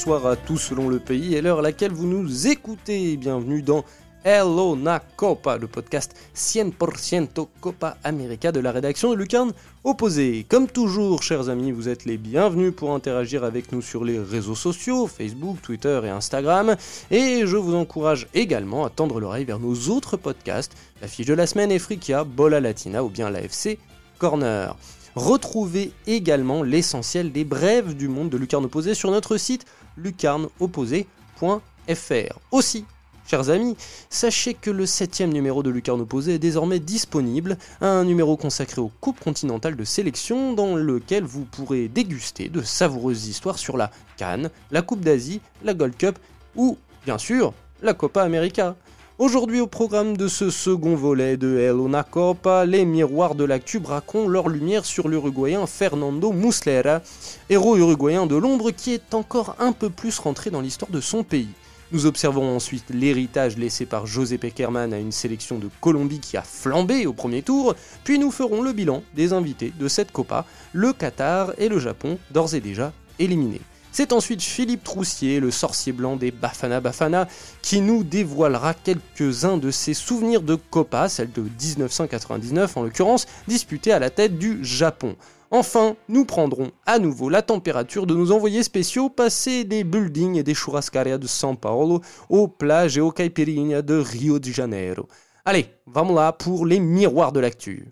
bonsoir à tous selon le pays et l'heure à laquelle vous nous écoutez. Bienvenue dans Hello na Copa, le podcast 100% Copa América de la rédaction de Lucarne Opposée. Comme toujours, chers amis, vous êtes les bienvenus pour interagir avec nous sur les réseaux sociaux, Facebook, Twitter et Instagram. Et je vous encourage également à tendre l'oreille vers nos autres podcasts, La Fiche de la Semaine, Efrikia, Bola Latina ou bien l'AFC Corner. Retrouvez également l'essentiel des brèves du monde de Lucarne Opposée sur notre site lucarneopposée.fr. Aussi, chers amis, sachez que le 7e numéro de Lucarne Opposée est désormais disponible, un numéro consacré aux coupes continentales de sélection dans lequel vous pourrez déguster de savoureuses histoires sur la CAN, la Coupe d'Asie, la Gold Cup ou, bien sûr, la Copa América. Aujourd'hui au programme de ce second volet de Hello na Copa, les miroirs de l'actu braqueront leur lumière sur l'Uruguayen Fernando Muslera, héros uruguayen de l'ombre qui est encore un peu plus rentré dans l'histoire de son pays. Nous observerons ensuite l'héritage laissé par José Pekerman à une sélection de Colombie qui a flambé au premier tour, puis nous ferons le bilan des invités de cette Copa, le Qatar et le Japon d'ores et déjà éliminés. C'est ensuite Philippe Troussier, le sorcier blanc des Bafana Bafana, qui nous dévoilera quelques-uns de ses souvenirs de Copa, celle de 1999 en l'occurrence, disputée à la tête du Japon. Enfin, nous prendrons à nouveau la température de nos envoyés spéciaux passer des buildings et des churrascarias de São Paulo aux plages et aux caipirinhas de Rio de Janeiro. Allez, vamos là pour les miroirs de l'actu.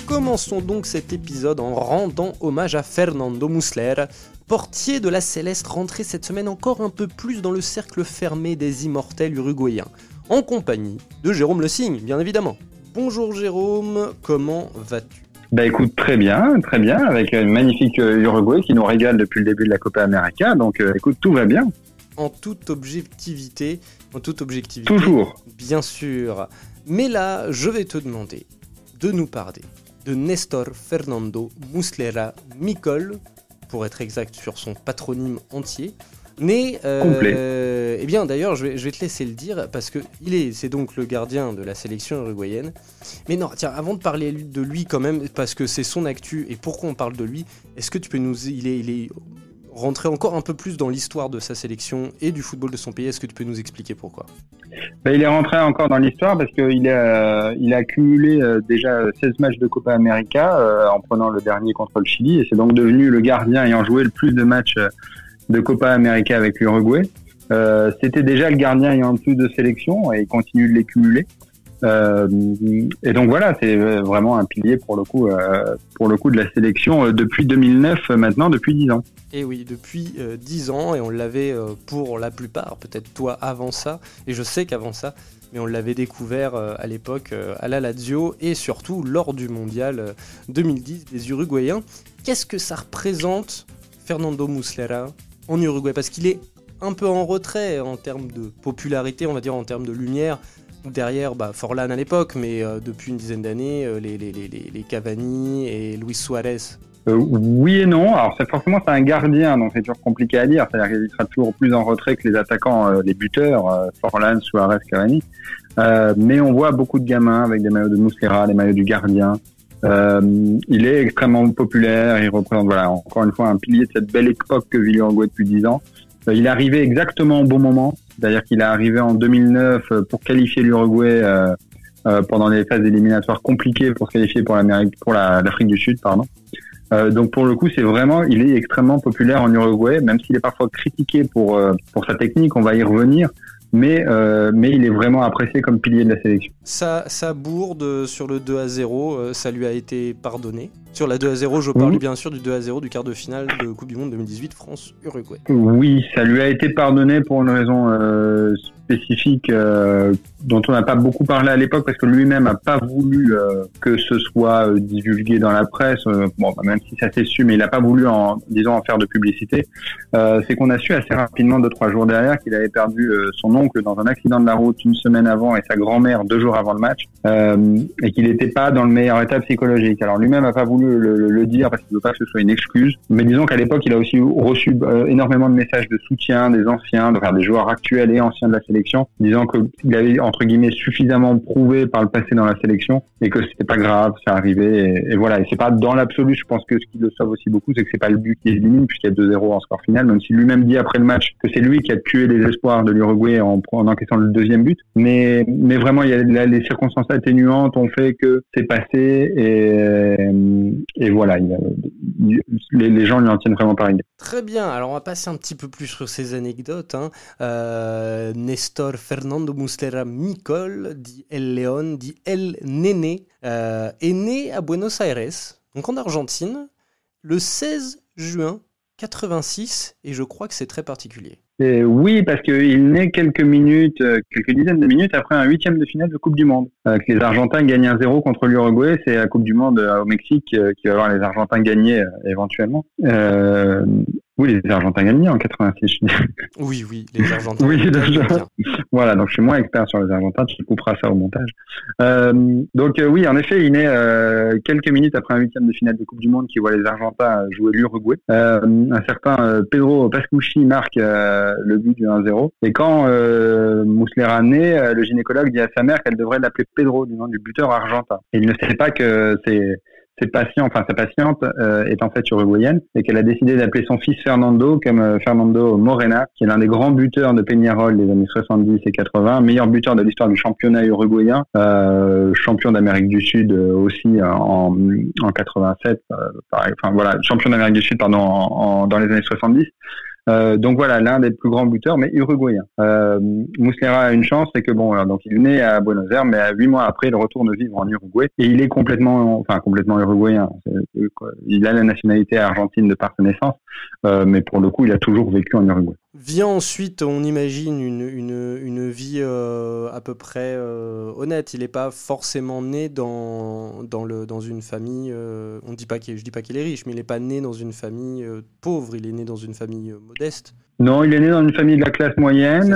Commençons donc cet épisode en rendant hommage à Fernando Muslera, portier de la Céleste rentré cette semaine encore un peu plus dans le cercle fermé des immortels uruguayens, en compagnie de Jérôme Le Signe, bien évidemment. Bonjour Jérôme, comment vas-tu ? Bah écoute, très bien, avec une magnifique Uruguay qui nous régale depuis le début de la Copa América, donc écoute, tout va bien. En toute objectivité, toujours, bien sûr. Mais là, je vais te demander de nous parler de Néstor Fernando Muslera Micol, pour être exact sur son patronyme entier, né... complet. Eh bien d'ailleurs, je vais te laisser le dire, parce que c'est donc le gardien de la sélection uruguayenne. Mais non, tiens, avant de parler de lui quand même, parce que c'est son actu, et pourquoi on parle de lui, est-ce que tu peux nous... Il est rentrer encore un peu plus dans l'histoire de sa sélection et du football de son pays. Est-ce que tu peux nous expliquer pourquoi ? Il est rentré encore dans l'histoire parce qu'il a cumulé déjà 16 matchs de Copa América en prenant le dernier contre le Chili, et c'est donc devenu le gardien ayant joué le plus de matchs de Copa América avec l'Uruguay. C'était déjà le gardien ayant le plus de sélections et il continue de les cumuler. Et donc voilà, c'est vraiment un pilier pour le coup de la sélection depuis 2009 maintenant, depuis 10 ans. Et oui, depuis 10 ans, et on l'avait pour la plupart, peut-être toi avant ça, et je sais qu'avant ça, mais on l'avait découvert à l'époque à la Lazio et surtout lors du mondial 2010 des Uruguayens. Qu'est-ce que ça représente, Fernando Muslera, en Uruguay ? Parce qu'il est un peu en retrait en termes de popularité, on va dire en termes de lumière. Derrière Forlán à l'époque, mais depuis une dizaine d'années, les Cavani et Luis Suarez. Oui et non. Alors c'est un gardien, donc c'est toujours compliqué à dire. C'est-à-dire qu'il sera toujours plus en retrait que les attaquants, les buteurs, Forlán, Suarez, Cavani. Mais on voit beaucoup de gamins avec des maillots de Muslera, les maillots du gardien. Il est extrêmement populaire. Il représente, encore une fois, un pilier de cette belle époque que vit l'Uruguay depuis 10 ans. Il est arrivé exactement au bon moment. C'est-à-dire qu'il est arrivé en 2009 pour qualifier l'Uruguay pendant les phases éliminatoires compliquées pour se qualifier pour l'Afrique du Sud, pardon. Donc pour le coup, il est extrêmement populaire en Uruguay, même s'il est parfois critiqué pour sa technique, on va y revenir. mais il est vraiment apprécié comme pilier de la sélection. Sa bourde sur le 2-0, ça lui a été pardonné. Sur la 2-0, je parle bien sûr du 2-0 du quart de finale de Coupe du Monde 2018 France-Uruguay. Oui, ça lui a été pardonné pour une raison spécifique dont on n'a pas beaucoup parlé à l'époque parce que lui-même n'a pas voulu que ce soit divulgué dans la presse. Même si ça s'est su, mais il n'a pas voulu en faire de publicité. C'est qu'on a su assez rapidement 2-3 jours derrière qu'il avait perdu son oncle dans un accident de la route une semaine avant et sa grand-mère 2 jours avant le match et qu'il n'était pas dans le meilleur état psychologique. Alors lui-même n'a pas voulu le dire parce qu'il ne veut pas que ce soit une excuse. Mais disons qu'à l'époque, il a aussi reçu énormément de messages de soutien des anciens, des joueurs actuels et anciens de la sélection, disant qu'il avait entre guillemets suffisamment prouvé par le passé dans la sélection et que c'était pas grave, ça arrivait et voilà. Et c'est pas dans l'absolu, je pense que ce qui le sauve aussi beaucoup, c'est que c'est pas le but qui élimine puisqu'il y a 2-0 en score final, même si lui-même dit après le match que c'est lui qui a tué les espoirs de l'Uruguay en encaissant le deuxième but. Mais vraiment, il y a les circonstances atténuantes ont fait que c'est passé et voilà, les gens lui en tiennent vraiment par idée. Très bien, alors on va passer un petit peu plus sur ces anecdotes. Néstor Fernando Muslera Micol, dit El León, dit El Nene, est né à Buenos Aires, donc en Argentine, le 16 juin 86, et je crois que c'est très particulier. Et oui, parce qu'il naît quelques dizaines de minutes après un 8e de finale de Coupe du Monde. Que les Argentins gagnent 1-0 contre l'Uruguay, c'est la Coupe du Monde au Mexique qui va voir les Argentins gagner éventuellement. Oui, les Argentins gagnent en 86. Oui, les Argentins. Oui, voilà, donc je suis moins expert sur les Argentins, tu couperas ça au montage. Oui, en effet, il naît quelques minutes après un 8e de finale de Coupe du Monde qui voit les Argentins jouer l'Uruguay. Un certain Pedro Pascucci marque le but du 1-0. Et quand Muslera naît, le gynécologue dit à sa mère qu'elle devrait l'appeler Pedro, du nom du buteur argentin. Et il ne sait pas que sa patiente est en fait uruguayenne et qu'elle a décidé d'appeler son fils Fernando comme Fernando Morena, qui est l'un des grands buteurs de Peñarol des années 70 et 80, meilleur buteur de l'histoire du championnat uruguayen, champion d'Amérique du Sud aussi en 87, champion d'Amérique du Sud dans les années 70. Donc voilà, l'un des plus grands buteurs, mais uruguayen. Muslera a une chance, c'est que donc il est né à Buenos Aires, mais 8 mois après, il retourne vivre en Uruguay et il est complètement uruguayen. Il a la nationalité argentine de par sa naissance, mais pour le coup, il a toujours vécu en Uruguay. Vient ensuite, on imagine, une vie à peu près honnête. Il n'est pas forcément né dans une famille. Je dis pas qu'il est riche, mais il n'est pas né dans une famille pauvre. Il est né dans une famille modeste. Non, il est né dans une famille de la classe moyenne,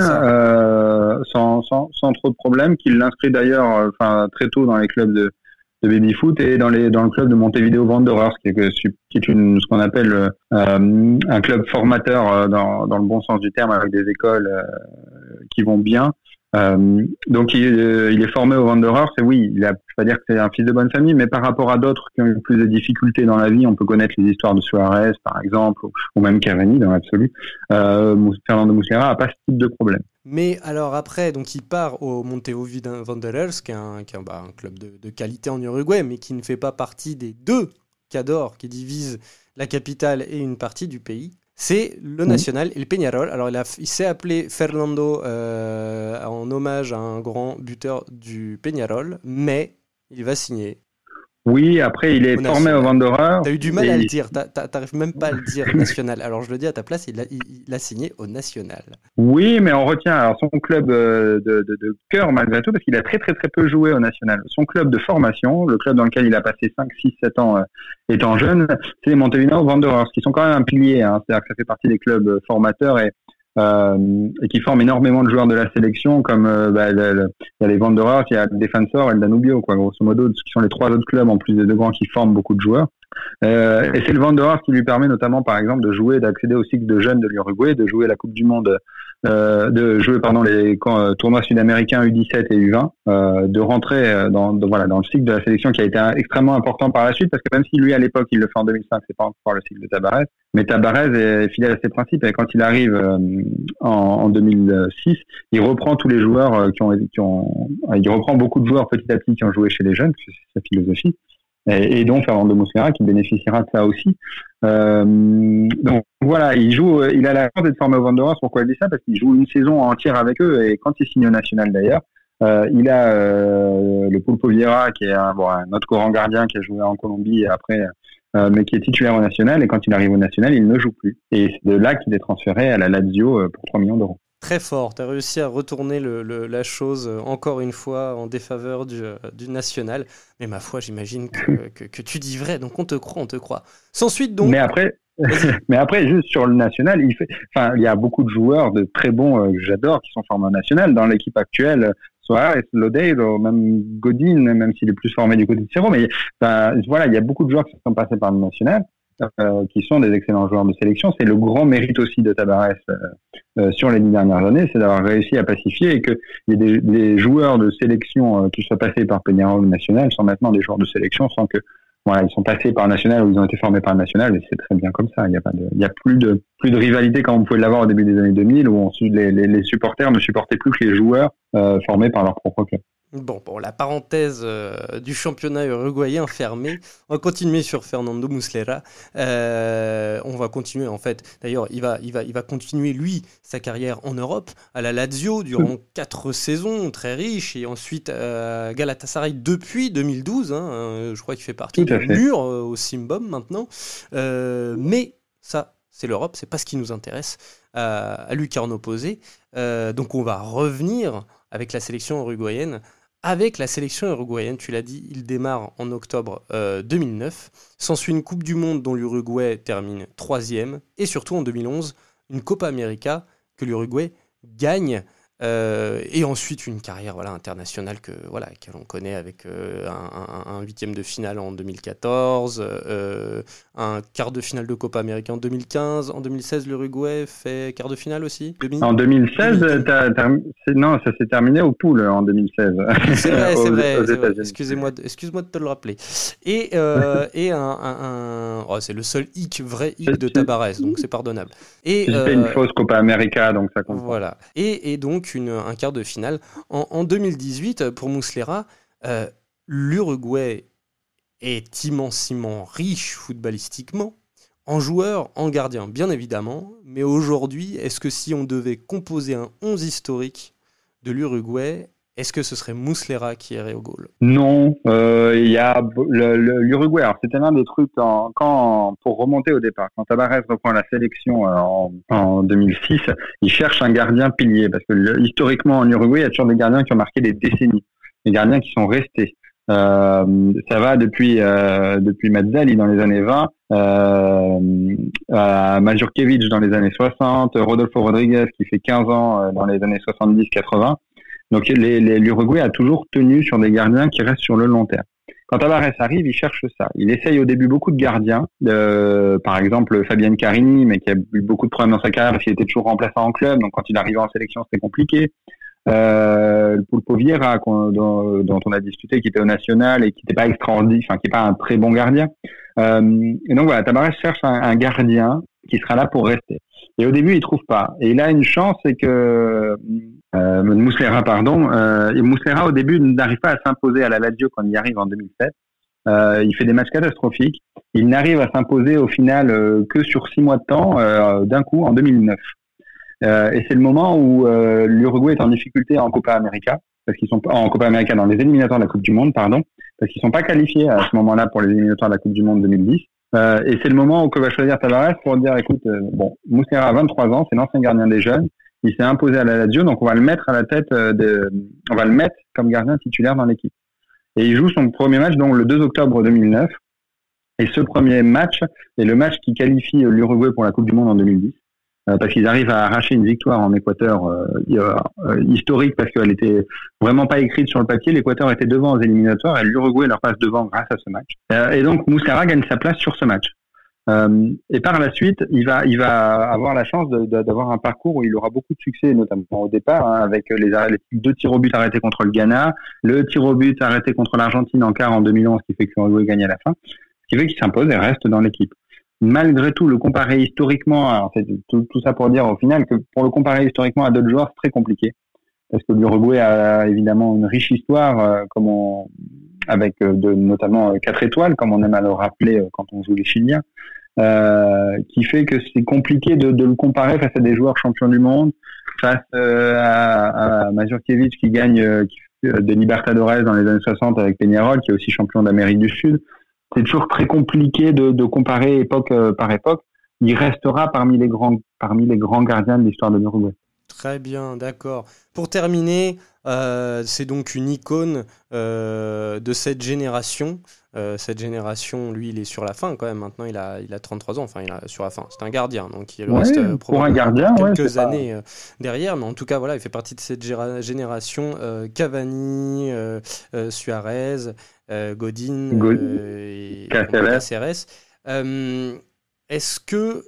sans trop de problèmes. Qu'il l'inscrit d'ailleurs, très tôt dans les clubs de baby-foot et dans le club de Montevideo Wanderers, qui est ce qu'on appelle un club formateur dans le bon sens du terme, avec des écoles qui vont bien. Donc il est formé au Wanderers et oui, je ne vais pas dire que c'est un fils de bonne famille, mais par rapport à d'autres qui ont eu plus de difficultés dans la vie, on peut connaître les histoires de Suarez par exemple, ou même Cavani dans l'absolu. Fernando Muslera n'a pas ce type de problème. Mais alors après, donc il part au Montevideo Wanderers, qui est un club de qualité en Uruguay, mais qui ne fait pas partie des 2 cadors qui divisent la capitale et une partie du pays. C'est le Nacional et le Peñarol. Alors il s'est appelé Fernando en hommage à un grand buteur du Peñarol, mais il va signer. Oui, après il est formé au Wanderers. T'as eu du mal à le dire, t'arrives même pas à le dire National. Alors je le dis à ta place, il a signé au Nacional. Oui, mais on retient alors son club de cœur malgré tout, parce qu'il a très très très peu joué au Nacional. Son club de formation, le club dans lequel il a passé 5, 6, 7 ans étant jeune, c'est les Montevideo Wanderers, qui sont quand même un pilier, c'est-à-dire que ça fait partie des clubs formateurs et qui forment énormément de joueurs de la sélection, comme il y a les Wanderers, il y a le Defensor et le Danubio, grosso modo, qui sont les 3 autres clubs en plus des 2 grands qui forment beaucoup de joueurs. Et c'est le Wanderers qui lui permet notamment, par exemple, d'accéder au cycle de jeunes de l'Uruguay, de jouer la Coupe du Monde, les tournois sud-américains U17 et U20, de rentrer dans le cycle de la sélection qui a été extrêmement important par la suite, parce que même si lui à l'époque il le fait en 2005, c'est pas encore le cycle de Tabarez, mais Tabarez est fidèle à ses principes et quand il arrive en 2006, il reprend tous les joueurs il reprend beaucoup de joueurs petit à petit qui ont joué chez les jeunes, parce que c'est sa philosophie. et donc Fernando Muslera qui bénéficiera de ça aussi. Donc voilà, il a la chance d'être formé au Wanderers. Pourquoi je dis ça? Parce qu'il joue une saison entière avec eux, et quand il signe au national d'ailleurs, il a le Pulpo Vieira qui est un autre grand gardien qui a joué en Colombie après, mais qui est titulaire au national, et quand il arrive au national, il ne joue plus. Et c'est de là qu'il est transféré à la Lazio pour 3 millions d'euros. Très fort, tu as réussi à retourner la chose encore une fois en défaveur du national. Mais ma foi, j'imagine que tu dis vrai, donc on te croit. Sans suite donc... Mais après, juste sur le national, il y a beaucoup de joueurs de très bons que j'adore qui sont formés au national. Dans l'équipe actuelle, Suarez, Lodeiro, même Godin, même s'il est plus formé du côté de Cerro. Mais voilà, il y a beaucoup de joueurs qui sont passés par le national, qui sont des excellents joueurs de sélection. C'est le grand mérite aussi de Tabarez sur les 10 dernières années, c'est d'avoir réussi à pacifier, et qu'il y ait des joueurs de sélection qui soient passés par Peñarol national sont maintenant des joueurs de sélection sans que ils sont passés par le national ou ils ont été formés par le national, et c'est très bien comme ça. Il y a plus de rivalité comme on pouvait l'avoir au début des années 2000, où ensuite les supporters ne supportaient plus que les joueurs formés par leur propre club. Bon, la parenthèse du championnat uruguayen fermée. On va continuer sur Fernando Muslera. On va continuer en fait. D'ailleurs, il va continuer lui sa carrière en Europe à la Lazio durant 4 saisons très riches, et ensuite Galatasaray depuis 2012. Je crois qu'il fait partie du mur au Simbom maintenant. Mais ça, c'est l'Europe, c'est pas ce qui nous intéresse à Lucarno Posé. Donc on va revenir avec la sélection uruguayenne. Avec la sélection uruguayenne, tu l'as dit, il démarre en octobre 2009. S'ensuit une Coupe du Monde dont l'Uruguay termine 3e. Et surtout en 2011, une Copa América que l'Uruguay gagne. Et ensuite une carrière internationale que l'on connaît, avec un 8e de finale en 2014, un quart de finale de Copa América en 2015. En 2016, l'Uruguay fait quart de finale aussi. En 2016, ça s'est terminé au pool en 2016. C'est vrai. Excuse-moi de te le rappeler. Et c'est le seul vrai hic de Tabarez, donc c'est pardonnable. Et fait une fausse Copa América, donc ça compte. Voilà. Et donc un quart de finale. En 2018, pour Muslera, l'Uruguay est immensément riche footballistiquement, en joueurs, en gardiens, bien évidemment. Mais aujourd'hui, est-ce que si on devait composer un 11 historique de l'Uruguay, est-ce que ce serait Muslera qui irait au goal? Non, il y a l'Uruguay. Alors c'était l'un des trucs pour remonter au départ. Quand Tabarez reprend la sélection en 2006, il cherche un gardien pilier, parce que historiquement en Uruguay, il y a toujours des gardiens qui ont marqué des décennies, des gardiens qui sont restés. Ça va depuis Mazzali dans les années 20, à Majurkiewicz dans les années 60, Rodolfo Rodriguez qui fait 15 ans dans les années 70-80. Donc l'Uruguay a toujours tenu sur des gardiens qui restent sur le long terme. Quand Tabarez arrive, il cherche ça. Il essaye au début beaucoup de gardiens, par exemple Fabian Carini, mais qui a eu beaucoup de problèmes dans sa carrière parce qu'il était toujours remplaçant en club, donc quand il arrivait en sélection, c'était compliqué. Le Pulpo Vieira, dont on a discuté, qui était au national et qui n'était pas extraordinaire, qui n'est pas un très bon gardien. Et donc voilà, Tabarez cherche un gardien qui sera là pour rester. Et au début, il trouve pas. Et il a une chance, c'est que Muslera, et Muslera au début n'arrive pas à s'imposer à la Lazio quand il y arrive en 2007. Il fait des matchs catastrophiques. Il n'arrive à s'imposer au final que sur 6 mois de temps, d'un coup en 2009. Et c'est le moment où l'Uruguay est en difficulté en Copa América, parce qu'ils sont en Copa América dans les éliminatoires de la Coupe du Monde, parce qu'ils sont pas qualifiés à ce moment-là pour les éliminatoires de la Coupe du Monde 2010. Et c'est le moment où que va choisir Tabarez pour dire, écoute, Muslera a 23 ans, c'est l'ancien gardien des jeunes, il s'est imposé à la Lazio, donc on va le mettre à la tête on va le mettre comme gardien titulaire dans l'équipe. Et il joue son premier match donc le 2 octobre 2009. Et ce premier match est le match qui qualifie l'Uruguay pour la Coupe du Monde en 2010. Parce qu'ils arrivent à arracher une victoire en Équateur historique, parce qu'elle était vraiment pas écrite sur le papier. L'Équateur était devant aux éliminatoires et l'Uruguay leur passe devant grâce à ce match. Et donc Muslera gagne sa place sur ce match. Et par la suite, il va avoir la chance d'avoir un parcours où il aura beaucoup de succès, notamment au départ, avec les 2 tirs au but arrêtés contre le Ghana, le tir au but arrêté contre l'Argentine en quart en 2011, qui fait que l'Uruguay gagne à la fin, ce qui fait qu'il s'impose et reste dans l'équipe. Malgré tout, le comparer historiquement, alors c'est tout ça pour dire au final que pour le comparer historiquement à d'autres joueurs, c'est très compliqué. Parce que l'Uruguay a évidemment une riche histoire, comme avec notamment 4 étoiles, comme on aime à le rappeler quand on joue les Chiliens, qui fait que c'est compliqué de le comparer face à des joueurs champions du monde, face à Mazurkiewicz qui gagne des Libertadores dans les années 60 avec Peñarol, qui est aussi champion d'Amérique du Sud. C'est toujours très compliqué de comparer époque par époque. Il restera parmi les grands gardiens de l'histoire de l'Uruguay. Très bien, d'accord. Pour terminer, c'est donc une icône de cette génération. Cette génération, lui, il est sur la fin quand même. Maintenant, il a 33 ans. Enfin, il est sur la fin. C'est un gardien, donc il reste pour un gardien, quelques années derrière. Mais en tout cas, voilà, il fait partie de cette génération. Cavani, Suarez, Godin et Cáceres. Est-ce que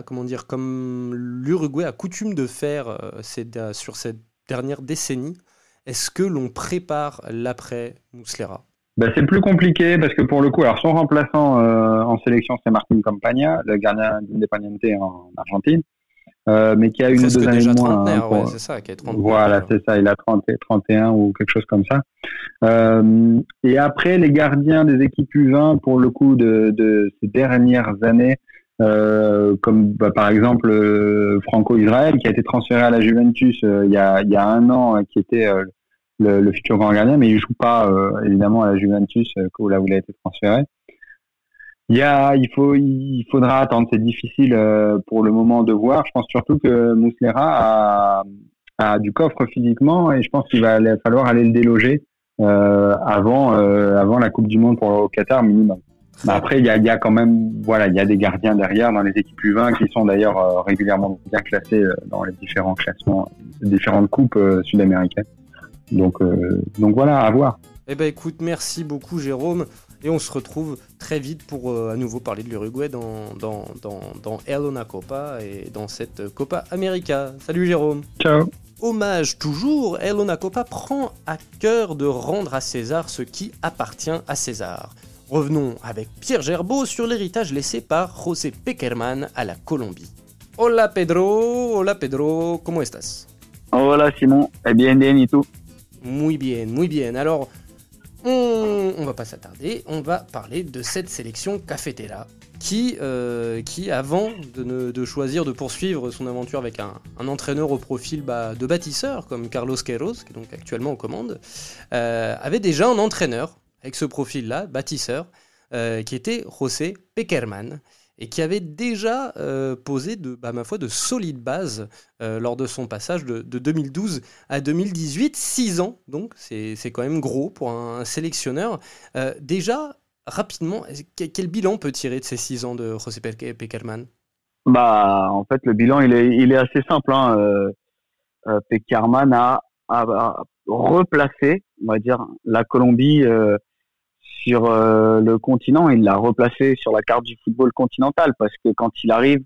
comment dire, comme l'Uruguay a coutume de faire sur cette dernière décennie, est-ce que l'on prépare l'après Muslera? C'est plus compliqué parce que pour le coup, alors son remplaçant en sélection, c'est Martín Campaña, le gardien d'Independiente en Argentine, mais qui a une ou deux années de moins. C'est ça, qui a 30. Voilà, c'est ça, il a 31 ou quelque chose comme ça. Et après, les gardiens des équipes U20, pour le coup, de ces dernières années, comme par exemple Franco Israel, qui a été transféré à la Juventus il y a un an, qui était le futur grand gardien, mais il joue pas évidemment à la Juventus là où il a été transféré. Il faudra attendre, c'est difficile pour le moment de voir. Je pense surtout que Muslera a du coffre physiquement et je pense qu'il va falloir aller le déloger avant la Coupe du Monde pour le Qatar minimum. Mais après, il y a quand même, il y a des gardiens derrière dans les équipes U20 qui sont d'ailleurs régulièrement bien classés dans les différents classements, différentes coupes sud-américaines. Donc voilà, à voir. Eh ben écoute, merci beaucoup Jérôme, et on se retrouve très vite pour à nouveau parler de l'Uruguay dans El Una Copa et dans cette Copa América. Salut Jérôme. Ciao. Hommage toujours, El Una Copa prend à cœur de rendre à César ce qui appartient à César. Revenons avec Pierre Gerbeau sur l'héritage laissé par José Pekerman à la Colombie. Hola Pedro, ¿cómo estás? Hola Simon, bien, et tú? Muy bien. Alors, on va pas s'attarder, on va parler de cette sélection cafetera qui avant de choisir de poursuivre son aventure avec un entraîneur au profil de bâtisseur comme Carlos Queiroz, qui est donc actuellement aux commandes, avait déjà un entraîneur avec ce profil-là, bâtisseur, qui était José Pekerman, et qui avait déjà posé ma foi, de solides bases lors de son passage de 2012 à 2018, 6 ans, donc c'est quand même gros pour un sélectionneur. Déjà, rapidement, quel bilan peut tirer de ces 6 ans de José Pekerman? En fait, le bilan, il est assez simple. Pekerman a replacé, on va dire, la Colombie sur le continent. Il l'a replacé sur la carte du football continental parce que quand il arrive,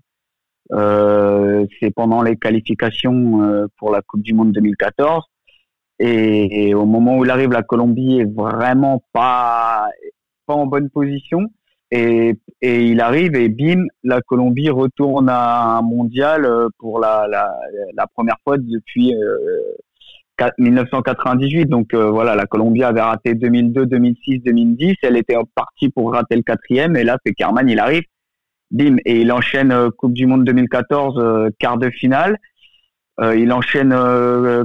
c'est pendant les qualifications pour la Coupe du Monde 2014 et au moment où il arrive, la Colombie est vraiment pas en bonne position et il arrive et bim, la Colombie retourne à un mondial pour la première fois depuis 1998. Donc la Colombie avait raté 2002, 2006, 2010. Elle était partie pour rater le 4e. Et là, Pekerman, il arrive, bim, et il enchaîne Coupe du Monde 2014, quart de finale. Il enchaîne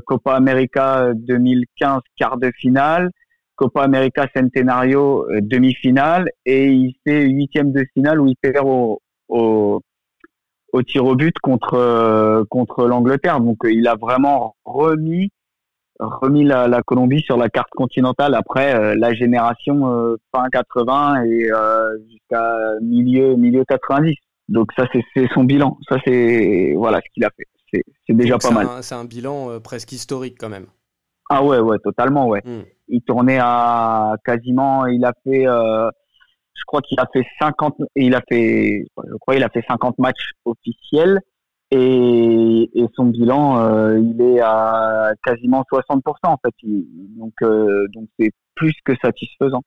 Copa América 2015, quart de finale. Copa América Centenario, demi-finale. Et il fait 8e de finale où il perd au tir au but contre l'Angleterre. Donc il a vraiment remis la Colombie sur la carte continentale après la génération fin 80 et jusqu'à milieu 90. Donc ça c'est son bilan. Ça c'est ce qu'il a fait. C'est déjà pas mal. C'est un bilan presque historique quand même. Ah ouais, totalement ouais. Il tournait à quasiment, il a fait je crois qu'il a fait 50 matchs officiels. Et son bilan, il est à quasiment 60% en fait. Donc c'est plus que satisfaisant.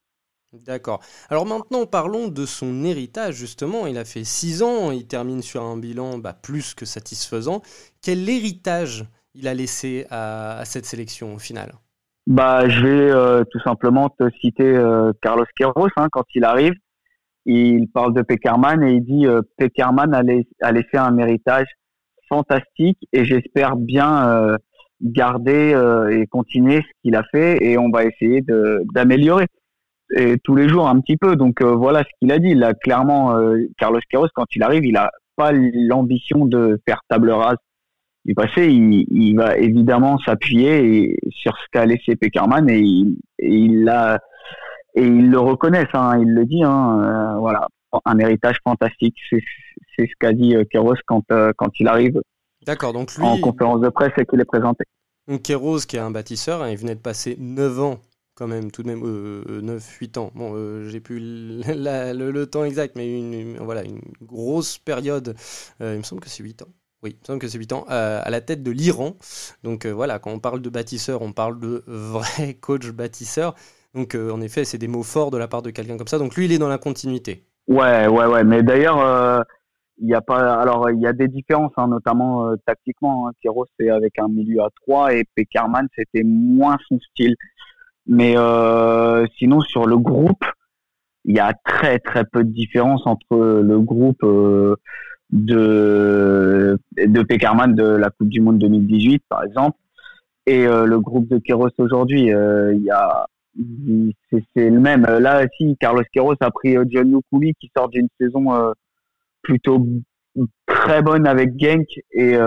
D'accord. Alors maintenant, parlons de son héritage justement. Il a fait 6 ans, il termine sur un bilan plus que satisfaisant. Quel héritage il a laissé à cette sélection au final? Je vais tout simplement te citer Carlos Queiroz, quand il arrive. Il parle de Pekerman et il dit Pekerman a laissé un héritage fantastique et j'espère bien garder et continuer ce qu'il a fait et on va essayer d'améliorer et tous les jours un petit peu. Donc voilà ce qu'il a dit. Là, clairement, Carlos Queiroz, quand il arrive, il a pas l'ambition de faire table rase du passé. Il va évidemment s'appuyer sur ce qu'a laissé Pekerman et il le reconnaissent, ils le disent, voilà, un héritage fantastique. C'est ce qu'a dit Queiroz quand il arrive. D'accord, donc lui, en conférence de presse et qu'il est présenté. Donc Queiroz, qui est un bâtisseur, il venait de passer 9 ans, quand même, tout de même, 9-8 ans. Bon, j'ai plus le temps exact, mais une grosse période, il me semble que c'est 8 ans. Oui, il me semble que c'est 8 ans, à la tête de l'Iran. Donc voilà, quand on parle de bâtisseur, on parle de vrai coach bâtisseur. Donc en effet, c'est des mots forts de la part de quelqu'un comme ça. Donc lui, il est dans la continuité. Ouais. Mais d'ailleurs, il y a des différences, notamment tactiquement. Queiroz, c'est avec un milieu à 3 et Pekerman, c'était moins son style. Mais sinon, sur le groupe, il y a très très peu de différence entre le groupe de Pekerman de la Coupe du Monde 2018, par exemple, et le groupe de Queiroz aujourd'hui. C'est le même. Là, si Carlos Queiroz a pris John Nkouli qui sort d'une saison plutôt très bonne avec Genk et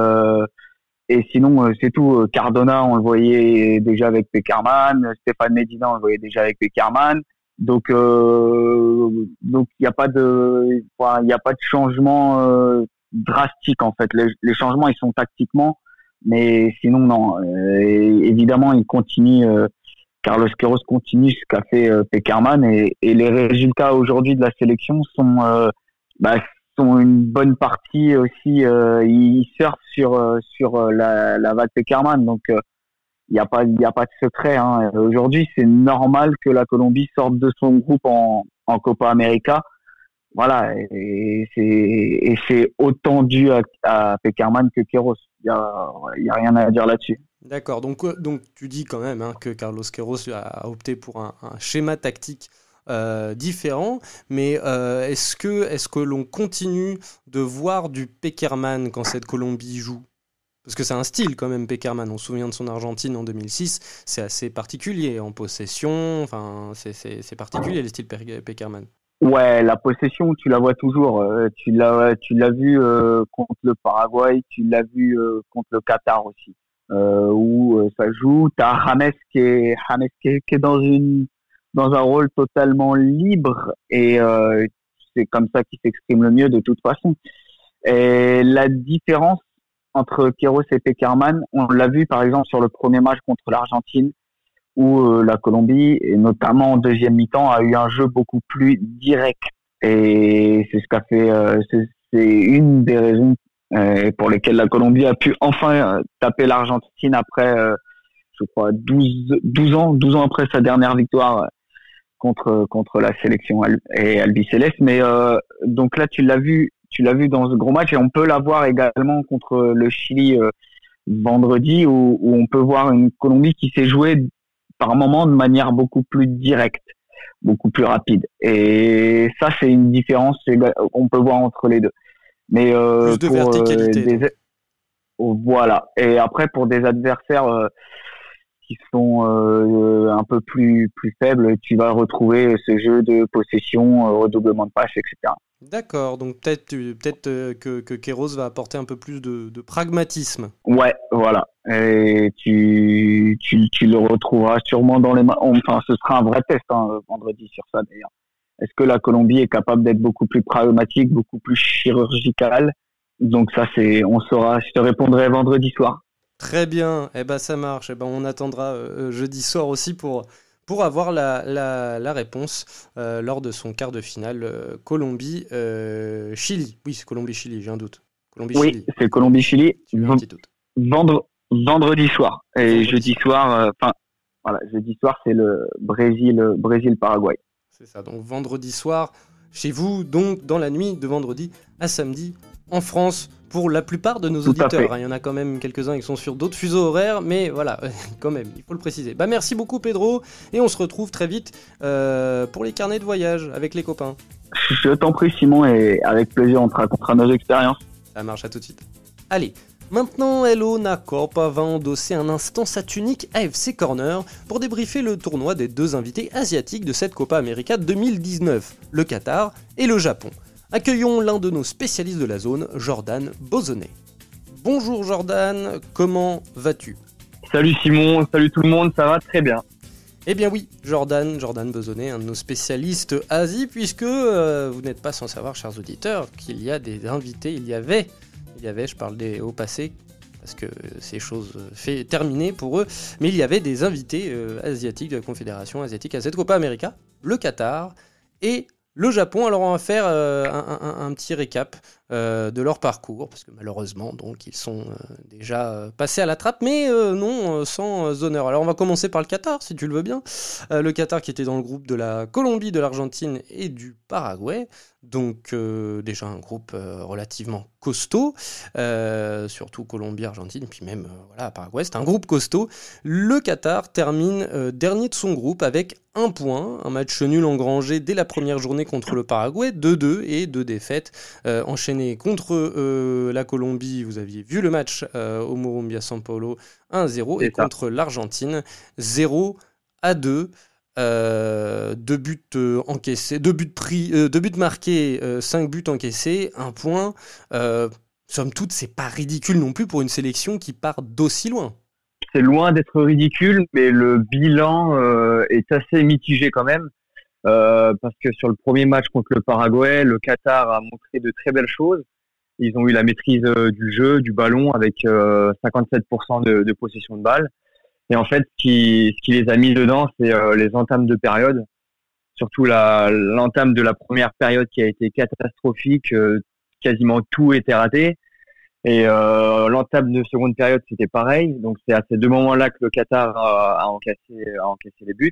sinon c'est tout. Cardona, on le voyait déjà avec Pekerman. Stéphane Medina, on le voyait déjà avec Pekerman. Donc il y a pas de changement drastique en fait. Les changements ils sont tactiquement, mais sinon non. Évidemment, il continue. Carlos Queiroz continue ce qu'a fait Pekerman et les résultats aujourd'hui de la sélection sont une bonne partie aussi. Ils surfent sur la vague Pekerman, donc il y a pas de secret. Aujourd'hui, c'est normal que la Colombie sorte de son groupe en Copa América. Voilà, et c'est autant dû à Pekerman que Queiroz. Il y a rien à dire là-dessus. D'accord, donc tu dis quand même que Carlos Queiroz a opté pour un schéma tactique différent, mais est-ce que l'on continue de voir du Pekerman quand cette Colombie joue ? Parce que c'est un style quand même, Pekerman. On se souvient de son Argentine en 2006, c'est assez particulier en possession, enfin c'est particulier le style Pekerman. Ouais, la possession, tu la vois toujours. Tu l'as vu contre le Paraguay, tu l'as vu contre le Qatar aussi. Où ça joue, t'as James qui est dans un rôle totalement libre et c'est comme ça qu'il s'exprime le mieux de toute façon. Et la différence entre Queiroz et Pekerman, on l'a vu par exemple sur le premier match contre l'Argentine où la Colombie, et notamment en deuxième mi-temps, a eu un jeu beaucoup plus direct et c'est ce qu'a fait c'est une des raisons pour lesquelles la Colombie a pu enfin taper l'Argentine après, je crois, 12 ans après sa dernière victoire contre la sélection albiceleste. Mais donc là, tu l'as vu dans ce gros match et on peut la voir également contre le Chili vendredi où on peut voir une Colombie qui s'est jouée par moments de manière beaucoup plus directe, beaucoup plus rapide. Et ça, c'est une différence qu'on peut voir entre les deux. Mais plus de verticalité. Voilà. Et après, pour des adversaires qui sont un peu plus faibles, tu vas retrouver ce jeu de possession, redoublement de passes, etc. D'accord. Donc peut-être que Queiroz va apporter un peu plus de pragmatisme. Ouais, voilà. Et tu le retrouveras sûrement dans les enfin, ce sera un vrai test vendredi sur ça d'ailleurs. Est-ce que la Colombie est capable d'être beaucoup plus pragmatique, beaucoup plus chirurgicale ? Donc ça, on saura. Je te répondrai vendredi soir. Très bien. Ça marche. On attendra jeudi soir aussi pour avoir la réponse lors de son quart de finale Colombie-Chili. Oui, c'est Colombie-Chili, j'ai un doute. Oui, c'est Colombie-Chili. Tu as un petit doute. Vendredi soir. Et jeudi soir, jeudi soir, c'est le Brésil-Paraguay. C'est ça, donc vendredi soir, chez vous, donc dans la nuit de vendredi à samedi, en France, pour la plupart de nos auditeurs. Il y en a quand même quelques-uns qui sont sur d'autres fuseaux horaires, mais voilà, quand même, il faut le préciser. Merci beaucoup Pedro, et on se retrouve très vite pour les carnets de voyage avec les copains. Je t'en prie Simon, et avec plaisir on te racontera nos expériences. Ça marche, à tout de suite. Allez, maintenant Hello Nacopa va endosser un instant sa tunique AFC Corner pour débriefer le tournoi des deux invités asiatiques de cette Copa América 2019, le Qatar et le Japon. Accueillons l'un de nos spécialistes de la zone, Jordan Bozonnet. Bonjour Jordan, comment vas-tu ? Salut Simon, salut tout le monde, ça va très bien. Eh bien oui, Jordan Bozonnet, un de nos spécialistes Asie, puisque vous n'êtes pas sans savoir, chers auditeurs, qu'il y a des invités, il y avait, je parle au passé, parce que c'est chose terminée pour eux, mais il y avait des invités asiatiques de la Confédération asiatique à cette Copa América, le Qatar et le Japon. Alors on va faire un petit récap de leur parcours, parce que malheureusement donc ils sont déjà passés à la trappe, mais non sans honneur. Alors on va commencer par le Qatar, si tu le veux bien. Le Qatar qui était dans le groupe de la Colombie, de l'Argentine et du Paraguay, donc déjà un groupe relativement costaud, surtout Colombie, Argentine, puis même Paraguay, c'est un groupe costaud. Le Qatar termine dernier de son groupe avec 1 point, un match nul engrangé dès la première journée contre le Paraguay, 2-2 et 2 défaites enchaînées contre la Colombie. Vous aviez vu le match au Morumbi à São Paulo, 1-0, et contre l'Argentine 0-2. 2 buts encaissés, 2 buts marqués, 5 buts encaissés, 1 point. Somme toute, c'est pas ridicule non plus pour une sélection qui part d'aussi loin. C'est loin d'être ridicule, mais le bilan est assez mitigé quand même, parce que sur le premier match contre le Paraguay, le Qatar a montré de très belles choses. Ils ont eu la maîtrise du jeu, du ballon, avec 57% de possession de balle. Et en fait, ce qui les a mis dedans, c'est les entames de période, surtout l'entame de la première période qui a été catastrophique, quasiment tout était raté. Et l'entame de seconde période, c'était pareil. Donc c'est à ces 2 moments-là que le Qatar a encaissé les buts.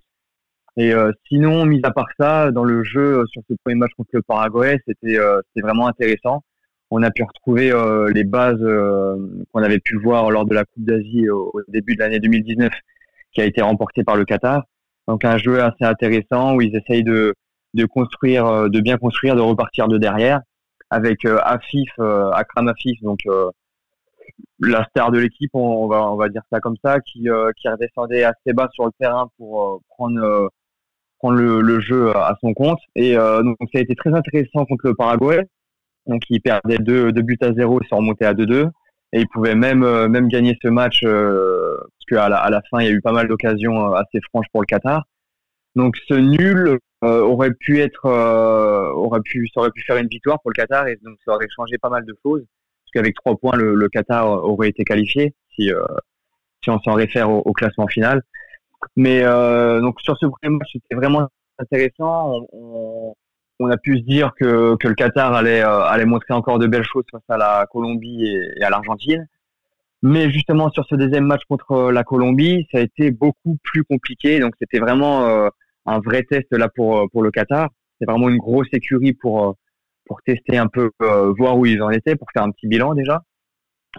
Et sinon, mis à part ça, dans le jeu sur ce premier match contre le Paraguay, c'était vraiment intéressant. On a pu retrouver les bases qu'on avait pu voir lors de la Coupe d'Asie au début de l'année 2019, qui a été remportée par le Qatar. Donc un jeu assez intéressant où ils essayent de construire, de bien construire, de repartir de derrière, avec Akram Afif, donc la star de l'équipe, on va dire ça comme ça, qui redescendait assez bas sur le terrain pour prendre le jeu à son compte. Et donc ça a été très intéressant contre le Paraguay. Donc ils perdaient 2 buts à 0, ils sont remontés à 2-2, et ils pouvaient même gagner ce match parce qu'à la fin il y a eu pas mal d'occasions assez franches pour le Qatar. Donc ce nul ça aurait pu faire une victoire pour le Qatar, et donc ça aurait changé pas mal de choses, parce qu'avec 3 points le Qatar aurait été qualifié si on s'en réfère au classement final. Mais donc sur ce premier match, c'était vraiment intéressant. On a pu se dire que le Qatar allait montrer encore de belles choses face à la Colombie et à l'Argentine. Mais justement, sur ce deuxième match contre la Colombie, ça a été beaucoup plus compliqué. Donc, c'était vraiment un vrai test là pour le Qatar. C'est vraiment une grosse écurie pour tester un peu, voir où ils en étaient, pour faire un petit bilan déjà.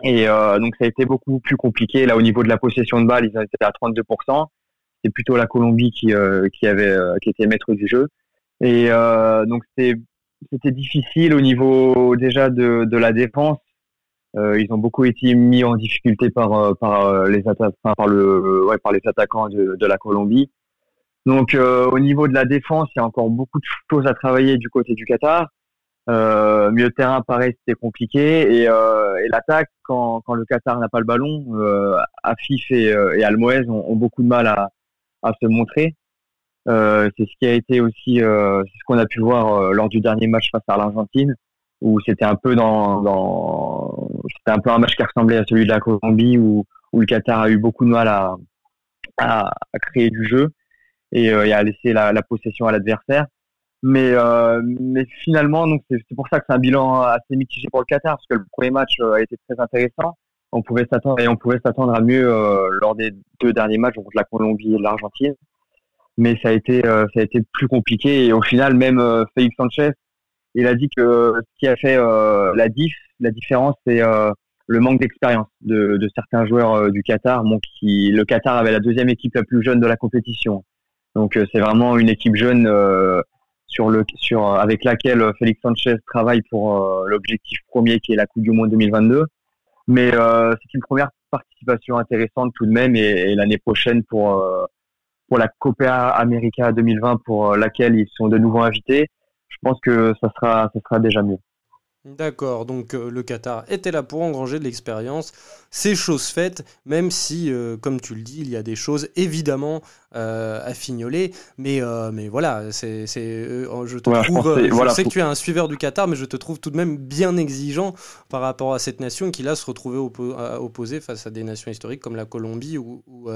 Et donc, ça a été beaucoup plus compliqué. Là, au niveau de la possession de balle, ils étaient à 32%. C'est plutôt la Colombie qui était maître du jeu. Et donc c'était difficile au niveau déjà de la défense. Ils ont beaucoup été mis en difficulté par les attaquants de la Colombie. Donc au niveau de la défense, il y a encore beaucoup de choses à travailler du côté du Qatar. Milieu de terrain, pareil, c'était compliqué. Et l'attaque, quand le Qatar n'a pas le ballon, Afif et Almoez ont beaucoup de mal à se montrer. C'est ce qui a été aussi, c'est ce qu'on a pu voir lors du dernier match face à l'Argentine, où c'était un peu c'était un peu un match qui ressemblait à celui de la Colombie, où le Qatar a eu beaucoup de mal à créer du jeu et à laisser la possession à l'adversaire. Mais finalement, donc c'est pour ça que c'est un bilan assez mitigé pour le Qatar, parce que le premier match a été très intéressant. On pouvait s'attendre à mieux lors des 2 derniers matchs contre la Colombie et l'Argentine. Mais ça a été plus compliqué, et au final même Félix Sanchez, Il a dit que ce qui a fait la différence, c'est le manque d'expérience de certains joueurs du Qatar. Bon, le Qatar avait la deuxième équipe la plus jeune de la compétition. Donc c'est vraiment une équipe jeune avec laquelle Félix Sanchez travaille pour l'objectif premier qui est la Coupe du Monde 2022. Mais c'est une première participation intéressante tout de même et l'année prochaine pour la Copa América 2020 pour laquelle ils sont de nouveau invités, je pense que ça sera déjà mieux. D'accord, donc le Qatar était là pour engranger de l'expérience, c'est chose faite, même si, comme tu le dis, il y a des choses évidemment à fignoler, mais voilà, je te trouve, je sais que tu es un suiveur du Qatar, mais je te trouve tout de même bien exigeant par rapport à cette nation qui là se retrouvait opposée face à des nations historiques comme la Colombie ou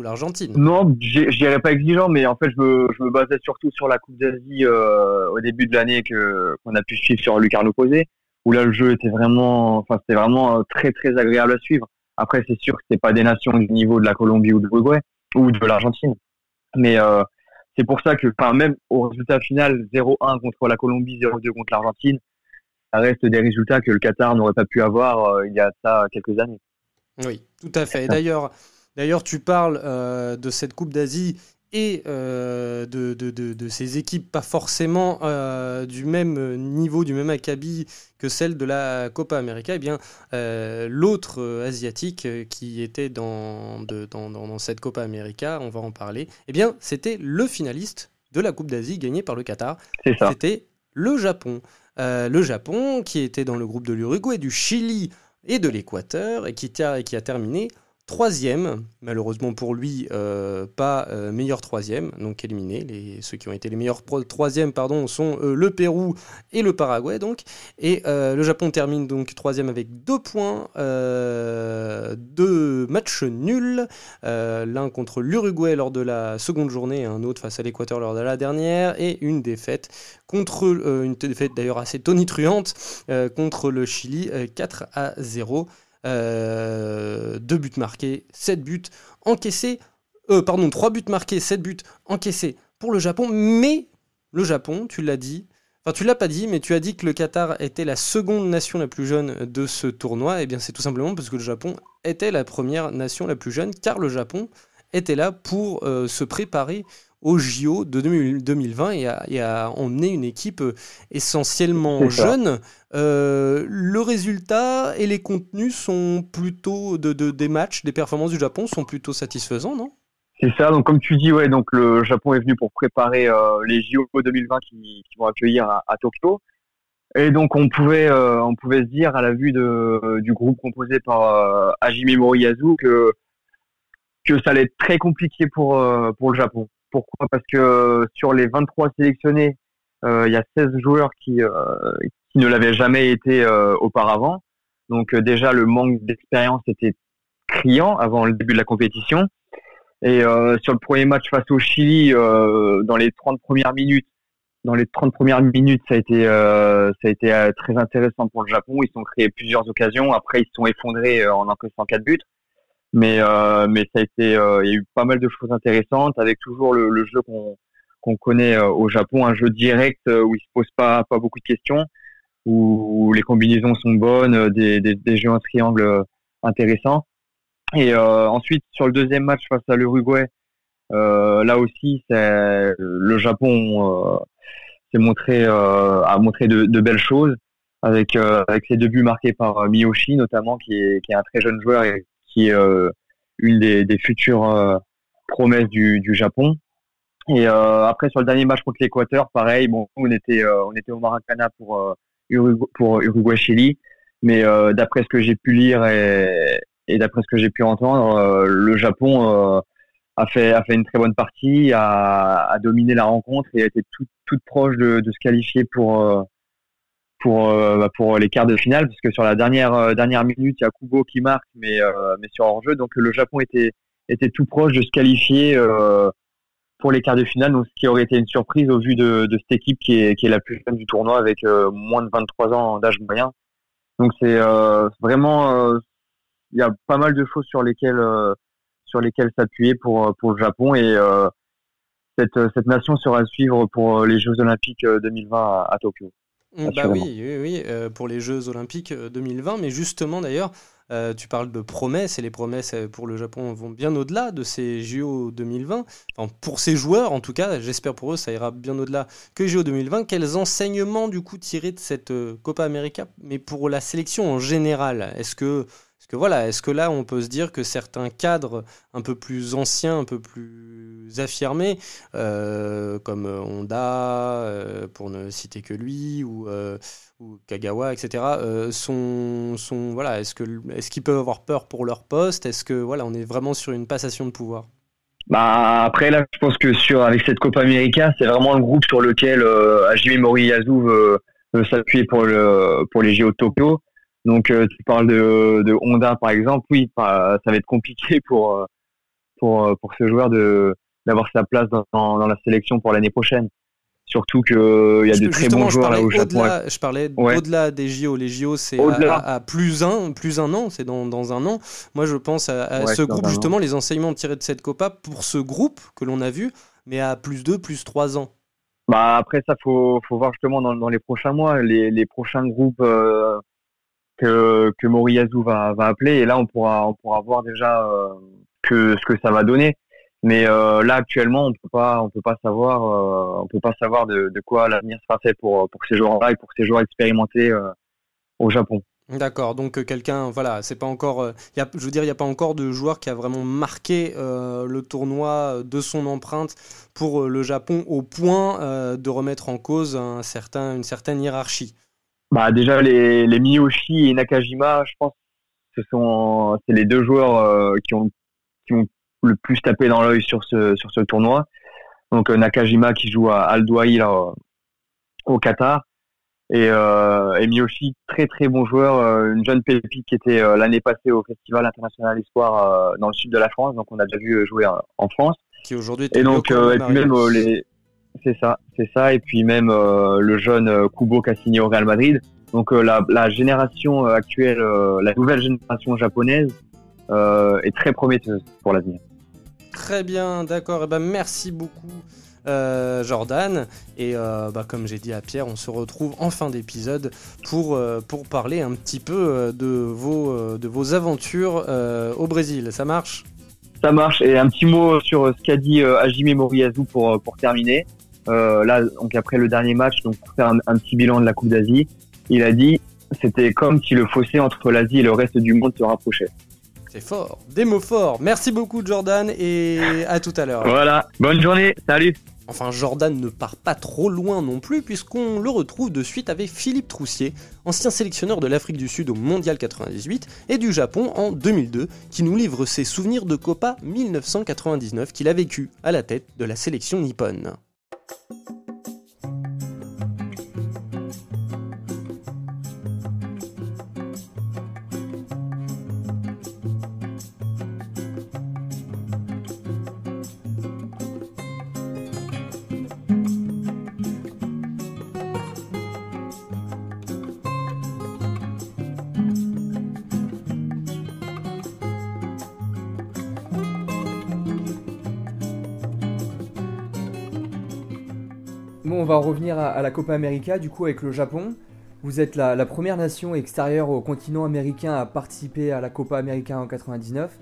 l'Argentine. Non, je dirais pas exigeant, mais en fait je me basais surtout sur la Coupe d'Asie au début de l'année qu'on a pu suivre sur Lucarno Posé, où là le jeu c'était vraiment très très agréable à suivre. Après c'est sûr que c'est pas des nations du niveau de la Colombie ou de l'Uruguay ou de l'Argentine, mais c'est pour ça que même au résultat final 0-1 contre la Colombie, 0-2 contre l'Argentine, ça reste des résultats que le Qatar n'aurait pas pu avoir il y a ça quelques années. Oui, tout à fait. D'ailleurs, tu parles de cette Coupe d'Asie et de ces équipes pas forcément du même niveau, du même acabit que celle de la Copa América. Eh bien, l'autre asiatique qui était dans cette Copa América, on va en parler, eh bien, c'était le finaliste de la Coupe d'Asie gagnée par le Qatar. C'est ça. C'était le Japon. Le Japon qui était dans le groupe de l'Uruguay, du Chili et de l'Équateur et qui a terminé troisième, malheureusement pour lui, pas meilleur troisième, donc éliminé. Ceux qui ont été les meilleurs troisièmes sont le Pérou et le Paraguay. Donc. Et le Japon termine donc troisième avec 2 points, 2 matchs nuls, l'un contre l'Uruguay lors de la seconde journée et un autre face à l'Équateur lors de la dernière, et une défaite une défaite d'ailleurs assez tonitruante contre le Chili 4-0. 2 buts marqués, 7 buts encaissés, 3 buts marqués, 7 buts encaissés pour le Japon, mais le Japon, tu l'as dit, enfin tu l'as pas dit, mais tu as dit que le Qatar était la seconde nation la plus jeune de ce tournoi. Eh bien c'est tout simplement parce que le Japon était la première nation la plus jeune, car le Japon était là pour se préparer au JO de 2020 et a emmené une équipe essentiellement jeune. Le résultat et les contenus sont plutôt des matchs, des performances du Japon sont plutôt satisfaisants, non ? C'est ça, donc comme tu dis, ouais, donc le Japon est venu pour préparer les JO 2020 qui vont accueillir à Tokyo. Et donc on pouvait se dire à la vue du groupe composé par Hajime Moriyasu que ça allait être très compliqué pour le Japon. Pourquoi ? Parce que sur les 23 sélectionnés, il y a 16 joueurs qui ne l'avaient jamais été auparavant. Donc déjà, le manque d'expérience était criant avant le début de la compétition. Et sur le premier match face au Chili, dans les 30 premières minutes, ça a été très intéressant pour le Japon. Ils ont créé plusieurs occasions. Après, ils se sont effondrés en encaissant 4 buts. Mais ça a été, il y a eu pas mal de choses intéressantes avec toujours le jeu qu'on connaît au Japon, un jeu direct où il se pose pas beaucoup de questions, où les combinaisons sont bonnes, des jeux en triangle intéressants. Et ensuite sur le deuxième match face à l'Uruguay, là aussi le Japon a montré de belles choses avec ses 2 buts marqués par Miyoshi notamment, qui est un très jeune joueur et qui est une des futures promesses du Japon. Et après sur le dernier match contre l'Équateur, pareil, bon, on était au Maracana pour Uruguay-Chili, mais d'après ce que j'ai pu lire et d'après ce que j'ai pu entendre, le Japon a fait une très bonne partie, a dominé la rencontre et a été toute proche de se qualifier pour les quarts de finale, parce que sur la dernière minute, il y a Kubo qui marque, mais sur hors-jeu. Donc le Japon était tout proche de se qualifier pour les quarts de finale, donc ce qui aurait été une surprise au vu de cette équipe qui est la plus jeune du tournoi avec moins de 23 ans d'âge moyen. Donc c'est vraiment il y a pas mal de choses sur lesquelles s'appuyer pour le Japon, et cette nation sera à suivre pour les Jeux Olympiques 2020 à Tokyo. Bah oui, pour les Jeux Olympiques 2020, mais justement d'ailleurs, tu parles de promesses, et les promesses pour le Japon vont bien au-delà de ces JO 2020. Enfin, pour ces joueurs, en tout cas, j'espère pour eux, ça ira bien au-delà que JO 2020. Quels enseignements, du coup, tirer de cette Copa América, mais pour la sélection en général? Est-ce que là, on peut se dire que certains cadres un peu plus anciens, un peu plus affirmés, comme Honda, pour ne citer que lui, ou Kagawa, etc., voilà, est-ce qu'ils peuvent avoir peur pour leur poste? Est-ce que voilà, on est vraiment sur une passation de pouvoir? Bah après là, je pense que avec cette Copa América, c'est vraiment le groupe sur lequel Hajime Moriyasu veut s'appuyer pour les JO de Tokyo. Donc tu parles de Honda par exemple, oui, ça va être compliqué pour ce joueur d'avoir sa place dans la sélection pour l'année prochaine. Surtout qu'il y a de très bons joueurs là au Japon. Je parlais au-delà des JO. Les JO, c'est à plus un an, c'est dans un an. Moi, je pense à ce groupe, justement, les enseignements tirés de cette Copa pour ce groupe que l'on a vu, mais à plus 3 ans. Bah après ça, faut voir justement dans les prochains mois, les prochains groupes que Moriyasu va appeler, et là on pourra voir déjà ce que ça va donner. Mais là actuellement on peut pas savoir de quoi l'avenir sera fait pour ces joueurs-là et pour ces joueurs expérimentés au Japon. D'accord, donc quelqu'un, voilà, c'est pas encore, il y a pas encore de joueur qui a vraiment marqué le tournoi de son empreinte pour le Japon au point de remettre en cause une certaine hiérarchie. Bah déjà les Miyoshi et Nakajima, je pense que c'est les deux joueurs qui ont le plus tapé dans l'œil sur ce tournoi. Donc Nakajima qui joue à Al Duhail au Qatar, et Miyoshi, très très bon joueur, une jeune pépite qui était l'année passée au Festival International Espoir dans le sud de la France, donc on a déjà vu jouer en France. Qui aujourd'hui et donc et puis même c'est ça, et puis même le jeune Kubo qui a signé au Real Madrid. Donc la génération actuelle, la nouvelle génération japonaise est très prometteuse pour l'avenir. Très bien, d'accord. Et ben merci beaucoup Jordan. Et comme j'ai dit à Pierre, on se retrouve en fin d'épisode pour parler un petit peu de vos aventures au Brésil. Ça marche ? Ça marche. Et un petit mot sur ce qu'a dit Hajime Moriyasu pour terminer. Là, donc après le dernier match, donc pour faire un petit bilan de la Coupe d'Asie, il a dit c'était comme si le fossé entre l'Asie et le reste du monde se rapprochait. C'est fort, des mots forts. Merci beaucoup Jordan et à tout à l'heure. Voilà, bonne journée, salut. Enfin, Jordan ne part pas trop loin non plus, puisqu'on le retrouve de suite avec Philippe Troussier, ancien sélectionneur de l'Afrique du Sud au Mondial 98 et du Japon en 2002, qui nous livre ses souvenirs de Copa 1999 qu'il a vécu à la tête de la sélection nippone. Bon, on va revenir à la Copa América, du coup avec le Japon. Vous êtes la première nation extérieure au continent américain à participer à la Copa América en 99.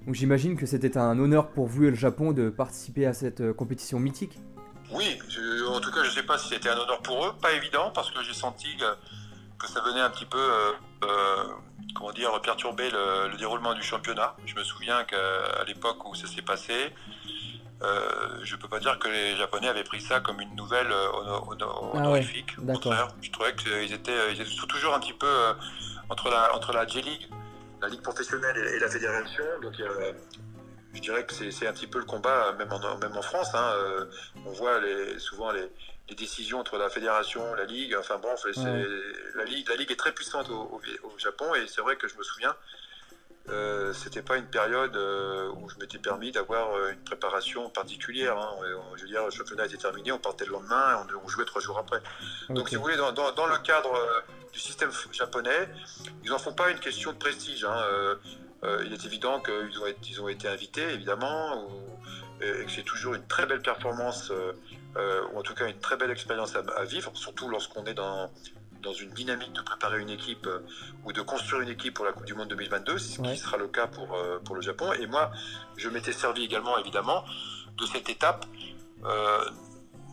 Donc j'imagine que c'était un honneur pour vous et le Japon de participer à cette compétition mythique. Oui, en tout cas je ne sais pas si c'était un honneur pour eux, pas évident, parce que j'ai senti que ça venait un petit peu perturber le déroulement du championnat. Je me souviens qu'à l'époque où ça s'est passé, je ne peux pas dire que les Japonais avaient pris ça comme une nouvelle honorifique. Ouais, au contraire, je trouvais qu'ils étaient toujours un petit peu entre la J-League, la Ligue professionnelle et la fédération. Donc je dirais que c'est un petit peu le combat, même en France. On voit souvent les décisions entre la fédération, la Ligue. Enfin bon, la Ligue est très puissante au Japon, et c'est vrai que je me souviens. C'était pas une période où je m'étais permis d'avoir une préparation particulière. Je veux dire, le championnat était terminé, on partait le lendemain et on jouait 3 jours après. Okay. Donc, si vous voulez, dans le cadre du système japonais, ils n'en font pas une question de prestige. Il est évident qu'ils ont été invités, évidemment, et que c'est toujours une très belle performance, ou en tout cas une très belle expérience à vivre, surtout lorsqu'on est dans dans une dynamique de préparer une équipe ou de construire une équipe pour la Coupe du Monde 2022, ce qui sera le cas pour le Japon. Et moi, je m'étais servi également, évidemment, de cette étape,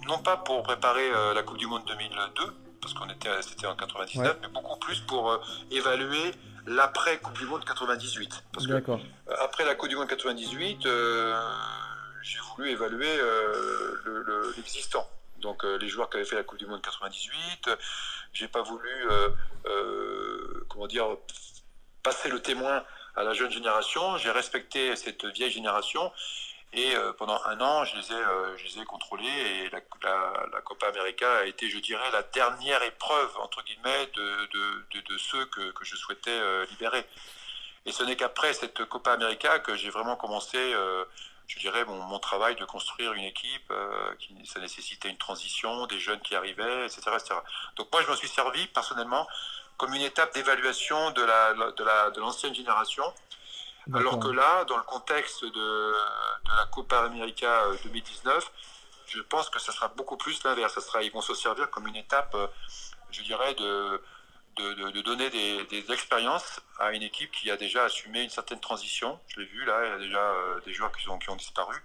non pas pour préparer la Coupe du Monde 2002, parce c'était en 99, mais beaucoup plus pour évaluer l'après Coupe du Monde 98. Parce que après la Coupe du Monde 98, j'ai voulu évaluer l'existant. Donc les joueurs qui avaient fait la Coupe du Monde 98, j'ai pas voulu passer le témoin à la jeune génération. J'ai respecté cette vieille génération et pendant un an je les ai contrôlés et la Copa América a été, je dirais, la dernière épreuve entre guillemets de ceux que je souhaitais libérer. Et ce n'est qu'après cette Copa América que j'ai vraiment commencé je dirais mon travail de construire une équipe ça nécessitait une transition, des jeunes qui arrivaient, etc., etc. Donc moi je m'en suis servi personnellement comme une étape d'évaluation de l'ancienne génération. Alors que là, dans le contexte de la Copa América 2019, je pense que ça sera beaucoup plus l'inverse. Ils vont se servir comme une étape, je dirais, de donner des expériences à une équipe qui a déjà assumé une certaine transition. Je l'ai vu là, il y a déjà des joueurs qui ont disparu,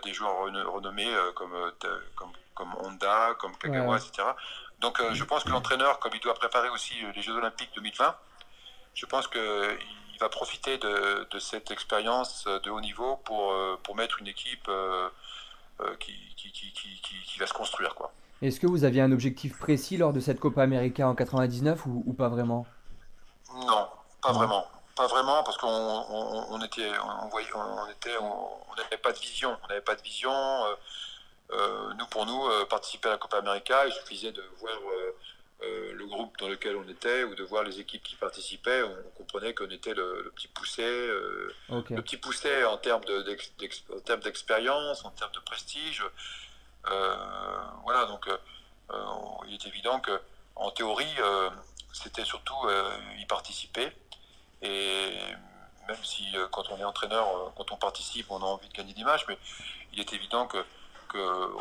des joueurs renommés comme Honda, comme Kagawa, etc. Donc je pense que l'entraîneur, comme il doit préparer aussi les Jeux Olympiques 2020, je pense qu'il va profiter de cette expérience de haut niveau pour mettre une équipe qui va se construire, quoi. Est-ce que vous aviez un objectif précis lors de cette Copa América en 99 ou pas vraiment? Non, pas vraiment. Pas vraiment, parce qu'on n'avait pas de vision. On n'avait pas de vision. Pour nous, participer à la Copa América, il suffisait de voir le groupe dans lequel on était ou de voir les équipes qui participaient. On comprenait qu'on était le petit poussé, le petit poussé en termes d'expérience, en termes de prestige. Voilà, donc il est évident que en théorie, c'était surtout y participer. Et même si quand on est entraîneur, quand on participe, on a envie de gagner des matchs, mais il est évident que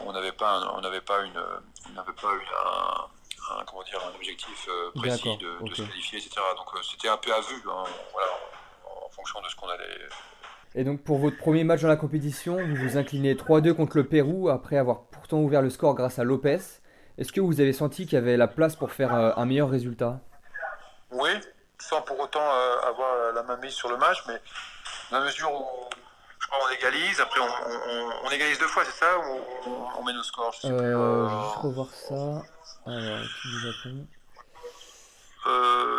on n'avait pas un objectif précis de se qualifier, etc. Donc c'était un peu à vue, hein, voilà, en fonction de ce qu'on allait. Et donc pour votre premier match dans la compétition, vous vous inclinez 3-2 contre le Pérou après avoir pourtant ouvert le score grâce à Lopez. Est-ce que vous avez senti qu'il y avait la place pour faire un meilleur résultat? Oui, sans pour autant avoir la main mise sur le match, mais dans la mesure où je crois qu'on égalise, après on égalise 2 fois, c'est ça, ou on met nos scores, je sais plus. Juste revoir ça. Alors, équipe du Japon.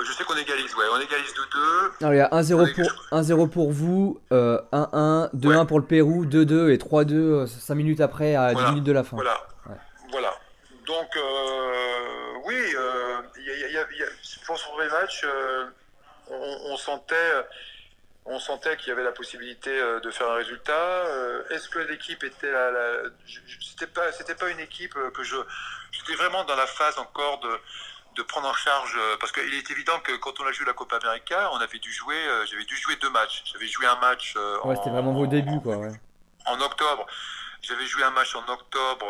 Je sais qu'on égalise, on égalise 2-2. Alors il y a 1-0 pour vous, 1-1, 2-1 pour le Pérou, 2-2 et 3-2 5 minutes après à 10 minutes de la fin. Voilà. Donc oui, pour ce premier match, on sentait qu'il y avait la possibilité de faire un résultat. Est-ce que l'équipe était c'était pas une équipe que j'étais vraiment dans la phase encore de prendre en charge, parce qu'il est évident que quand on a joué la Copa América, j'avais dû jouer 2 matchs. J'avais joué un match c'était vraiment vos débuts, quoi. En octobre. J'avais joué un match en octobre,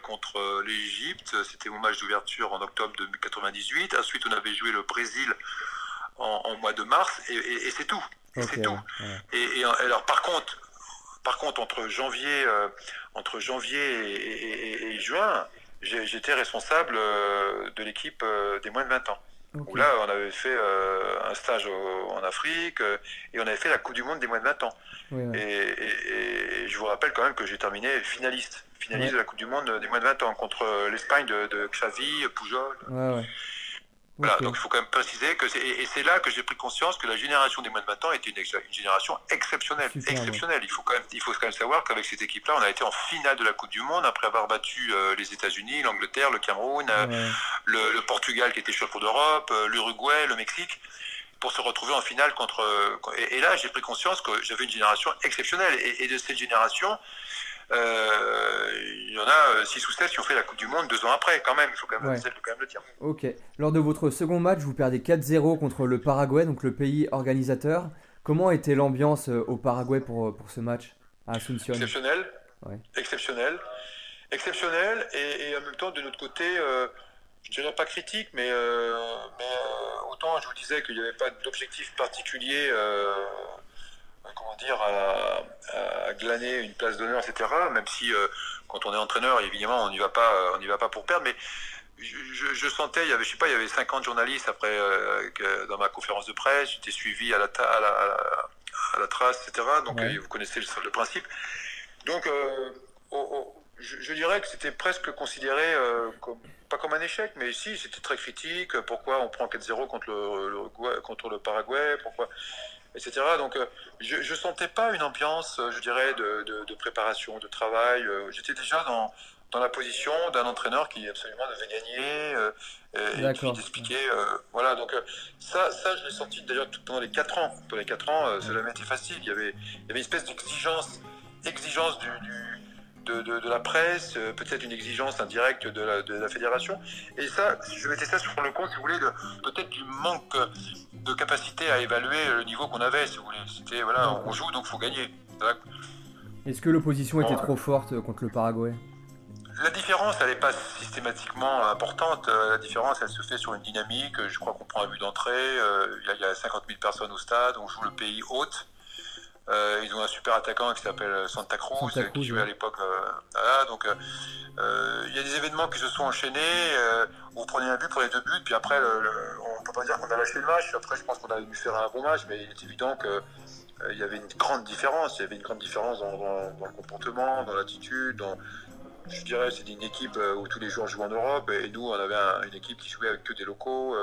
contre l'Égypte. C'était mon match d'ouverture en octobre 2098. Ensuite, on avait joué le Brésil en mois de mars, et c'est tout. C'est tout. Et alors, par contre, entre janvier et juin, j'étais responsable de l'équipe des moins de 20 ans. Où là, on avait fait un stage en Afrique et on avait fait la Coupe du Monde des moins de 20 ans. Et je vous rappelle quand même que j'ai terminé finaliste de la Coupe du Monde des moins de 20 ans contre l'Espagne de Xavi, Pujol. Voilà, donc il faut quand même préciser que c'est là que j'ai pris conscience que la génération des moins de 20 ans était une génération exceptionnelle. Il faut quand même savoir qu'avec cette équipe-là, on a été en finale de la Coupe du Monde après avoir battu les États-Unis, l'Angleterre, le Cameroun, le Portugal qui était champion d'Europe, l'Uruguay, le Mexique, pour se retrouver en finale contre. Et là, j'ai pris conscience que j'avais une génération exceptionnelle. Et de cette génération, il y en a 6 ou 7 qui ont fait la Coupe du Monde 2 ans après, quand même. Il faut quand même le dire. Ok. Lors de votre second match, vous perdez 4-0 contre le Paraguay, donc le pays organisateur. Comment était l'ambiance au Paraguay pour ce match à Asunción? Exceptionnel. Et en même temps, de notre côté, je dirais pas critique, mais autant je vous disais qu'il n'y avait pas d'objectif particulier, comment dire, à glaner une place d'honneur, etc. Même si quand on est entraîneur, évidemment, on n'y va pas pour perdre, mais je sentais, il y avait 50 journalistes après dans ma conférence de presse, j'étais suivi à la trace, etc. Donc vous connaissez le principe. Donc je dirais que c'était presque considéré pas comme un échec, mais si, c'était très critique. Pourquoi on prend 4-0 contre le Paraguay, pourquoi, etc. Donc je sentais pas une ambiance, je dirais, de préparation, de travail. J'étais déjà dans la position d'un entraîneur qui absolument devait gagner et puis d'expliquer. Voilà, donc ça je l'ai senti d'ailleurs pendant les 4 ans. Pendant les 4 ans, cela m'a été facile. Il y avait une espèce d'exigence de la presse, peut-être une exigence indirecte de la fédération. Et ça, je mettais ça sur le compte, si vous voulez, peut-être du manque de capacité à évaluer le niveau qu'on avait, si vous voulez. C'était, voilà, on joue, donc il faut gagner. Est-ce que l'opposition était trop forte contre le Paraguay ? La différence, elle n'est pas systématiquement importante. La différence, elle se fait sur une dynamique. Je crois qu'on prend un but d'entrée. Il y a 50 000 personnes au stade. On joue le pays hôte. Ils ont un super attaquant qui s'appelle Santa Cruz, qui jouait à l'époque. Voilà, donc il y a des événements qui se sont enchaînés. Vous prenez un but, prenez 2 buts, puis après, on ne peut pas dire qu'on a lâché le match. Après, je pense qu'on a dû faire un bon match, mais il est évident que il y avait une grande différence. Il y avait une grande différence dans le comportement, dans l'attitude. Je dirais, c'est une équipe où tous les joueurs jouent en Europe, et nous, on avait une équipe qui jouait avec que des locaux,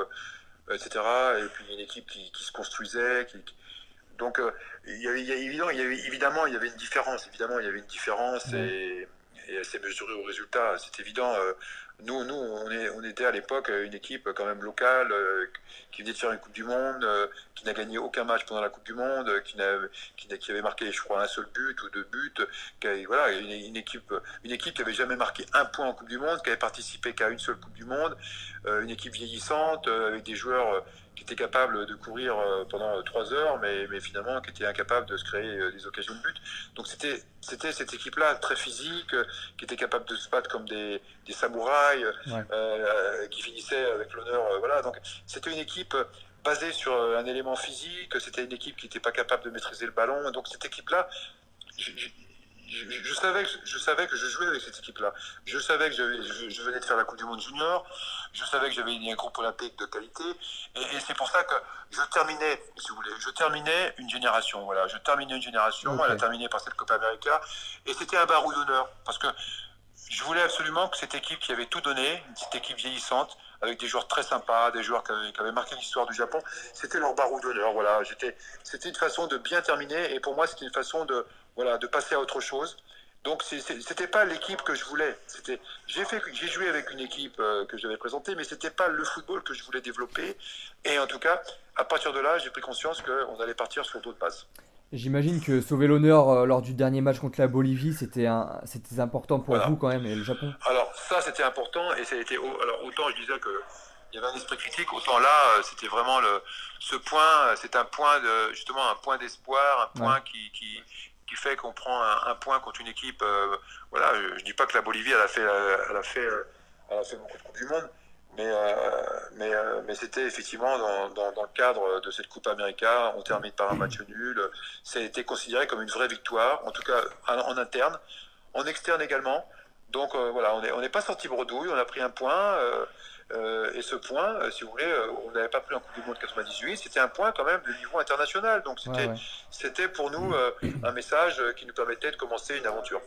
etc. Et puis une équipe qui se construisait, donc évidemment il y avait une différence. Évidemment, il y avait une différence et elle s'est mesurée au résultat. C'est évident. Nous, on était à l'époque une équipe quand même locale qui venait de faire une Coupe du Monde, qui n'a gagné aucun match pendant la Coupe du Monde, qui avait marqué, je crois, un seul but ou 2 buts. Voilà, une équipe qui avait jamais marqué un point en Coupe du Monde, qui avait participé qu'à une seule Coupe du Monde, une équipe vieillissante avec des joueurs qui étaient capables de courir pendant 3 heures, mais finalement qui étaient incapables de se créer des occasions de but. Donc c'était cette équipe-là très physique, qui était capable de se battre comme des samouraïs, qui finissaient avec l'honneur. Voilà. Donc c'était une équipe basée sur un élément physique. C'était une équipe qui n'était pas capable de maîtriser le ballon. Donc cette équipe-là, je savais que je jouais avec cette équipe-là. Je savais que je venais de faire la Coupe du Monde junior. Je savais que j'avais un groupe olympique de qualité. Et c'est pour ça que je terminais une génération. Voilà, je terminais une génération. Okay. Elle a terminé par cette Copa América. Et c'était un barreau d'honneur. Parce que je voulais absolument que cette équipe qui avait tout donné, cette équipe vieillissante, avec des joueurs très sympas, des joueurs qui avaient marqué l'histoire du Japon, c'était leur barreau d'honneur. Voilà, c'était une façon de bien terminer. Et pour moi, c'était une façon de passer à autre chose. Donc c'était pas l'équipe que je voulais. J'ai joué avec une équipe que j'avais présentée, mais c'était pas le football que je voulais développer. Et en tout cas, à partir de là, j'ai pris conscience qu'on allait partir sur d'autres bases. J'imagine que sauver l'honneur lors du dernier match contre la Bolivie, c'était important pour vous quand même, et le Japon. Alors ça, c'était important, et ça a été. Alors autant je disais que il y avait un esprit critique, autant là, c'était vraiment ce point. C'est un point justement un point d'espoir, un point qui fait qu'on prend un point contre une équipe. Voilà, je dis pas que la Bolivie elle a fait beaucoup de Coupes du Monde, mais c'était effectivement dans le cadre de cette Coupe América. On termine par un match nul. Ça a été considéré comme une vraie victoire, en tout cas en interne, en externe également. Donc voilà, on n'est pas sorti bredouille, on a pris un point. Et ce point, si vous voulez, on n'avait pas pris en Coupe du Monde 98, c'était un point quand même de niveau international. Donc c'était pour nous un message qui nous permettait de commencer une aventure.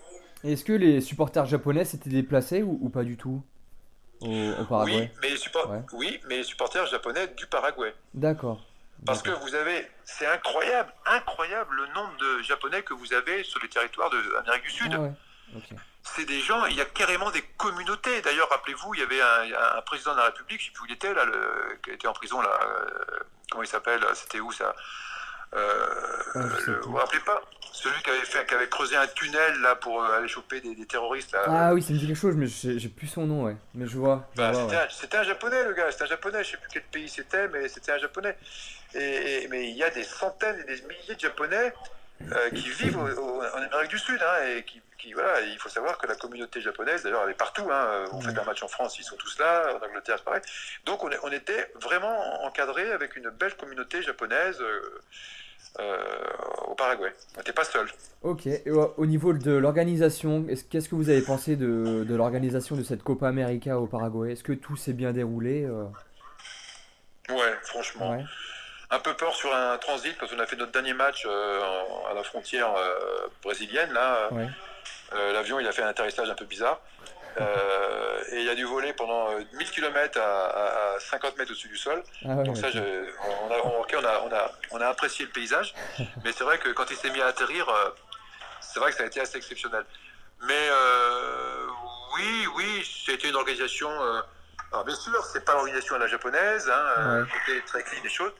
Et est-ce que les supporters japonais s'étaient déplacés ou pas du tout au Paraguay ? Oui, mais les supporters japonais du Paraguay. D'accord. Parce que c'est incroyable le nombre de Japonais que vous avez sur les territoires de l'Amérique du Sud. Ah ouais. Okay. C'est des gens, il y a carrément des communautés. D'ailleurs, rappelez-vous, il y avait un président de la République, je ne sais plus où il était, là, qui était en prison, là, comment il s'appelle, c'était où ça vous vous rappelez pas? Celui qui avait creusé un tunnel là pour aller choper des terroristes là. Ah oui, ça me dit quelque chose, mais j'ai plus son nom, ouais. Mais je vois. C'était un japonais, le gars. C'était un japonais. Je sais plus quel pays c'était, mais c'était un japonais. Mais il y a des centaines et des milliers de japonais qui vivent en Amérique du Sud, hein, et voilà, il faut savoir que la communauté japonaise, d'ailleurs, elle est partout. Hein, on fait un match en France, ils sont tous là, en Angleterre, c'est pareil. Donc on était vraiment encadré avec une belle communauté japonaise au Paraguay. On n'était pas seul. Ok, et au niveau de l'organisation, qu'est-ce que vous avez pensé de l'organisation de cette Copa América au Paraguay? Est-ce que tout s'est bien déroulé? Ouais, franchement. Ouais. Un peu peur sur un transit quand on a fait notre dernier match à la frontière brésilienne. Là, Ouais. l'avion il a fait un atterrissage un peu bizarre. Et il a dû voler pendant 1000 km à 50 mètres au-dessus du sol. Ah ouais, Donc ça, ok. on a apprécié le paysage. Mais c'est vrai que quand il s'est mis à atterrir, c'est vrai que ça a été assez exceptionnel. Mais oui, c'était une organisation. Alors bien sûr, c'est pas l'organisation à la japonaise, hein, Ouais. c'était très clean des choses.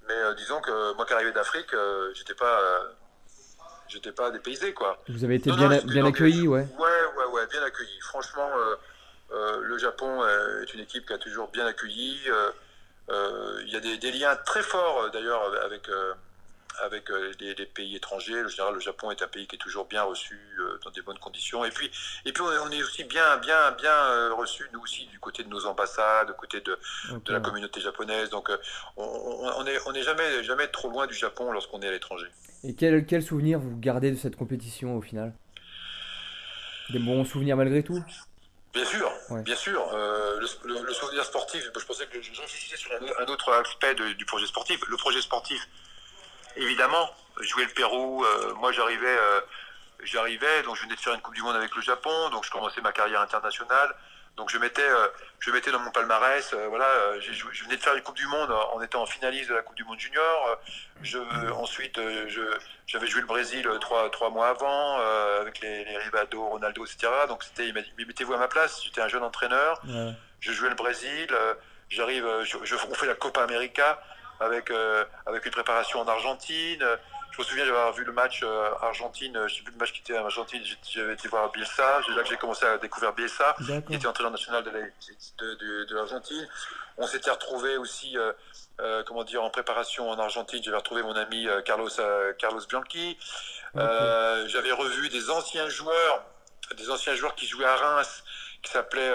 Mais disons que moi qui arrivais d'Afrique, j'étais pas dépaysé, quoi. Vous avez été Non, bien, non, c'était bien une accueilli, organisation. ouais. Ouais, bien accueilli. Franchement, le Japon est une équipe qui a toujours bien accueilli. Il y a des liens très forts d'ailleurs avec les pays étrangers. En général, le Japon est un pays qui est toujours bien reçu dans des bonnes conditions. Et puis on est aussi bien reçu nous aussi du côté de nos ambassades, du côté de Ok, la ouais. communauté japonaise. Donc on est jamais trop loin du Japon lorsqu'on est à l'étranger. Et quel souvenir vous gardez de cette compétition au final? Des bons souvenirs malgré tout? Bien sûr, Ouais. bien sûr. Le souvenir sportif, je pensais que je réfléchissais sur un autre aspect du projet sportif. Le projet sportif, évidemment, jouer le Pérou. Moi, j'arrivais, donc je venais de faire une Coupe du Monde avec le Japon, donc je commençais ma carrière internationale. Donc je mettais dans mon palmarès, voilà, je venais de faire une Coupe du Monde en étant finaliste de la Coupe du Monde junior. Ensuite, j'avais joué le Brésil trois mois avant avec les Rivaldo, Ronaldo, etc. Donc il m'a dit, mais mettez-vous à ma place. J'étais un jeune entraîneur. Ouais. Je jouais le Brésil. On fait la Copa América avec une préparation en Argentine. Je me souviens d'avoir vu le match Argentine, je sais plus le match qui était en Argentine, j'avais été voir Bielsa, c'est là que j'ai commencé à découvrir Bielsa, qui D'accord. était entraîneur national de l'Argentine. On s'était retrouvé aussi, en préparation en Argentine, j'avais retrouvé mon ami Carlos Bianchi. Ok. J'avais revu des anciens joueurs qui jouaient à Reims, qui s'appelaient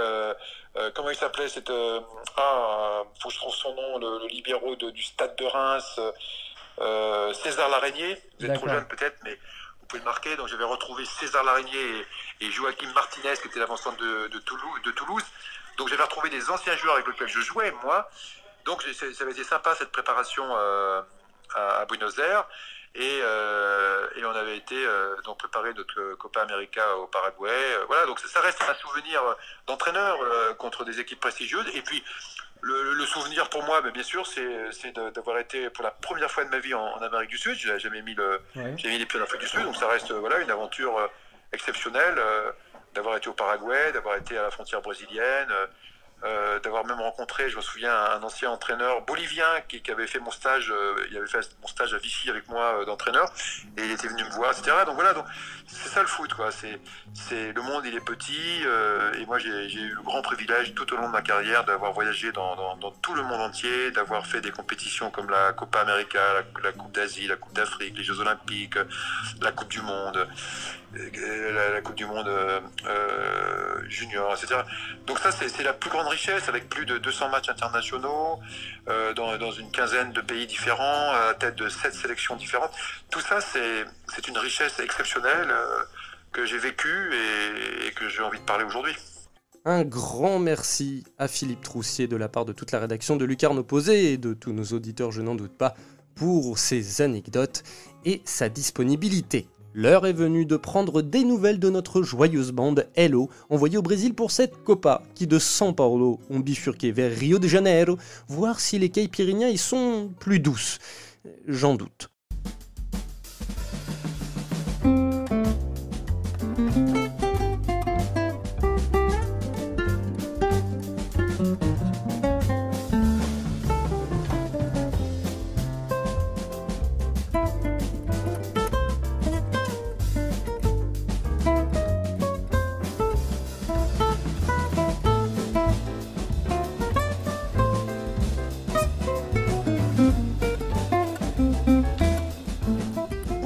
comment il s'appelait faut que je trouve son nom, le libéraux du stade de Reims, César Larreynier. Vous êtes trop D'accord. jeune peut-être, mais vous pouvez le marquer. Donc j'avais retrouvé César Larreynier et Joachim Martinez, qui était l'avant-centre de Toulouse. Donc j'avais retrouvé des anciens joueurs avec lesquels je jouais, moi. Donc ça avait été sympa cette préparation à Buenos Aires. Et on avait été donc préparer notre Copa América au Paraguay. Voilà, donc ça reste un souvenir d'entraîneur contre des équipes prestigieuses. Et puis le souvenir pour moi, bien sûr, c'est d'avoir été pour la première fois de ma vie en Amérique du Sud. J'ai jamais mis Ouais. j'ai mis les pieds en Afrique du Sud, donc ça reste voilà une aventure exceptionnelle d'avoir été au Paraguay, d'avoir été à la frontière brésilienne. D'avoir même rencontré, je me souviens, un ancien entraîneur bolivien qui avait fait mon stage, il avait fait mon stage à Vichy avec moi d'entraîneur, et il était venu me voir, etc. Donc voilà, donc c'est ça le foot, quoi. Le monde, il est petit, et moi j'ai eu le grand privilège tout au long de ma carrière d'avoir voyagé dans tout le monde entier, d'avoir fait des compétitions comme la Copa América, la Coupe d'Asie, la Coupe d'Afrique, les Jeux Olympiques, la Coupe du Monde, la Coupe du Monde junior, etc. Donc ça, c'est la plus grande richesse, avec plus de 200 matchs internationaux, dans une quinzaine de pays différents, à la tête de 7 sélections différentes. Tout ça, c'est une richesse exceptionnelle que j'ai vécue et que j'ai envie de parler aujourd'hui. Un grand merci à Philippe Troussier de la part de toute la rédaction de Lucarne Opposée et de tous nos auditeurs, je n'en doute pas, pour ses anecdotes et sa disponibilité. L'heure est venue de prendre des nouvelles de notre joyeuse bande Hello, envoyée au Brésil pour cette Copa, qui de São Paulo ont bifurqué vers Rio de Janeiro, voir si les caipirinhas y sont plus douces. J'en doute.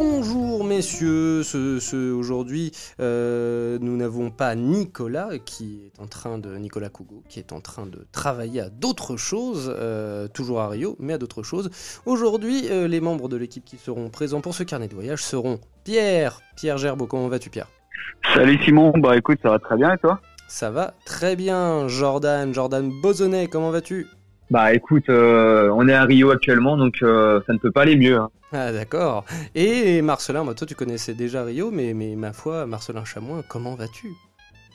Bonjour messieurs, aujourd'hui nous n'avons pas Nicolas Nicolas Cougo qui est en train de travailler à d'autres choses, toujours à Rio, mais à d'autres choses. Aujourd'hui, les membres de l'équipe qui seront présents pour ce carnet de voyage seront Pierre Gerbeau. Comment vas-tu, Pierre ? Salut Simon, bah écoute, ça va très bien et toi ? Ça va très bien. Jordan Bozonnet, comment vas-tu ? Bah écoute, on est à Rio actuellement, donc ça ne peut pas aller mieux. Hein. Ah d'accord. Et Marcelin, toi tu connaissais déjà Rio, mais ma foi, Marcelin Chamois, comment vas-tu ?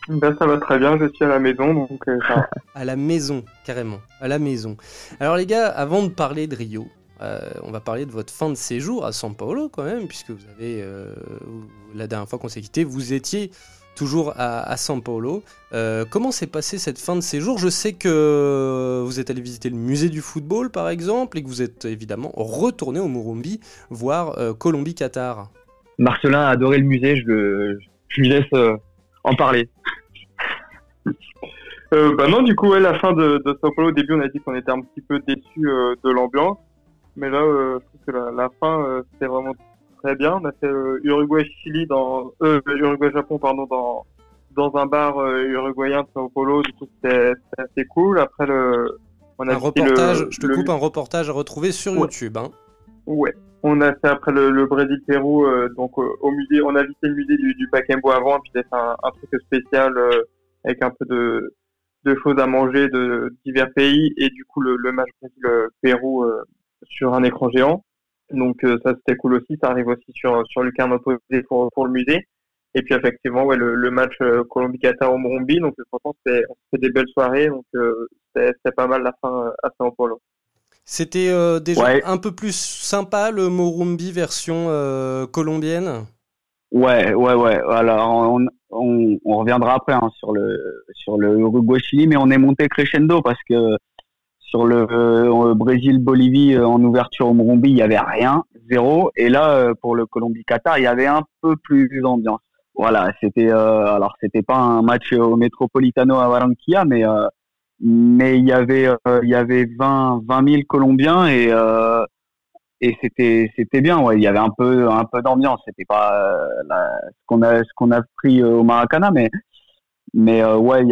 Ben ça va très bien, je suis à la maison, donc ça va. À la maison, carrément, à la maison. Alors les gars, avant de parler de Rio, on va parler de votre fin de séjour à São Paulo quand même, puisque vous avez, la dernière fois qu'on s'est quitté, vous étiez toujours à São Paulo. Comment s'est passée cette fin de séjour ? Je sais que vous êtes allé visiter le musée du football, par exemple, et que vous êtes évidemment retourné au Morumbi voir Colombie-Qatar. Marcelin a adoré le musée, je lui laisse en parler. Non, du coup, ouais, la fin de São Paulo, au début, on a dit qu'on était un petit peu déçus de l'ambiance, mais là, je trouve que la fin, c'était vraiment très bien. On a fait Uruguay-Japon, dans un bar uruguayen de São Paulo. Du coup, c'était assez cool. Après, on a un reportage à retrouver sur YouTube. Hein. Ouais. On a fait après le Brésil-Pérou, au musée. On a visité le musée du Pacaembu avant, et puis j'ai fait un truc spécial avec un peu de choses à manger de divers pays, et du coup le match Brésil-Pérou sur un écran géant. Donc ça c'était cool aussi, ça arrive aussi sur Lucarne opposé pour le musée. Et puis effectivement le match Colombie-Qatar au Morumbi, donc franchement on fait des belles soirées, donc c'était pas mal la fin à São Paulo. C'était déjà un peu plus sympa le Morumbi version colombienne. Ouais. Alors on reviendra après sur le Uruguay-Chili, mais on est monté crescendo parce que sur le Brésil-Bolivie en ouverture au Morumbi, il y avait rien, 0. Et là, pour le Colombie-Qatar, il y avait un peu plus d'ambiance. Voilà, c'était c'était pas un match au Metropolitano à Barranquilla, mais il y avait 20 000 Colombiens et c'était bien. Ouais, il y avait un peu d'ambiance. C'était pas ce qu'on a pris au Maracana, mais ouais, il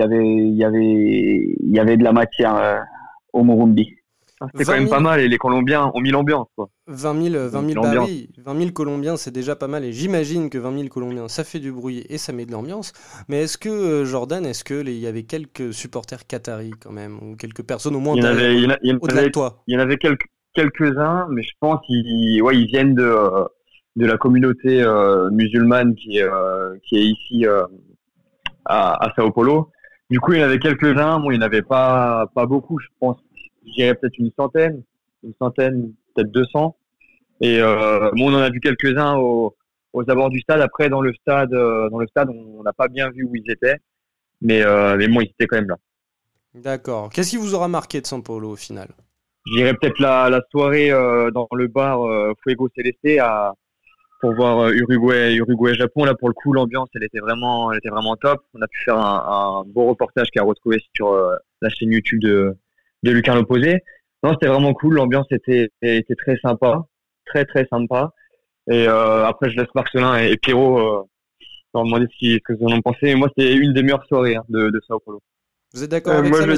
y avait de la matière. Au Morumbi. C'était quand même pas mal, et les Colombiens ont mis l'ambiance, quoi. 20 000 Colombiens, c'est déjà pas mal, et j'imagine que 20 000 Colombiens, ça fait du bruit et ça met de l'ambiance. Mais est-ce que, Jordan, il y avait quelques supporters qataris quand même, ou quelques personnes au moins au-delà de toi ? Il y en avait quelques-uns, mais je pense qu'ils viennent de la communauté musulmane qui est ici à São Paulo. Du coup, il y en avait quelques-uns. Bon, il n'y en avait pas beaucoup, je pense. Je dirais peut-être une centaine, peut-être 200. Et on en a vu quelques-uns aux abords du stade. Après, dans le stade, on n'a pas bien vu où ils étaient. Mais bon, ils étaient quand même là. D'accord. Qu'est-ce qui vous aura marqué de São Paulo au final ? Je dirais peut-être la soirée dans le bar Fuego Celeste pour voir Uruguay-Japon. Là, pour le coup, l'ambiance, elle était vraiment top. On a pu faire un beau reportage qui a retrouvé sur la chaîne YouTube de Lucarne opposé. Non, c'était vraiment cool. L'ambiance était très sympa. Très, très sympa. Et après, je laisse Marcelin et Pierrot leur demander ce que vous en pensez. Moi, c'était une des meilleures soirées de São Paulo. Vous êtes d'accord avec ça, je vais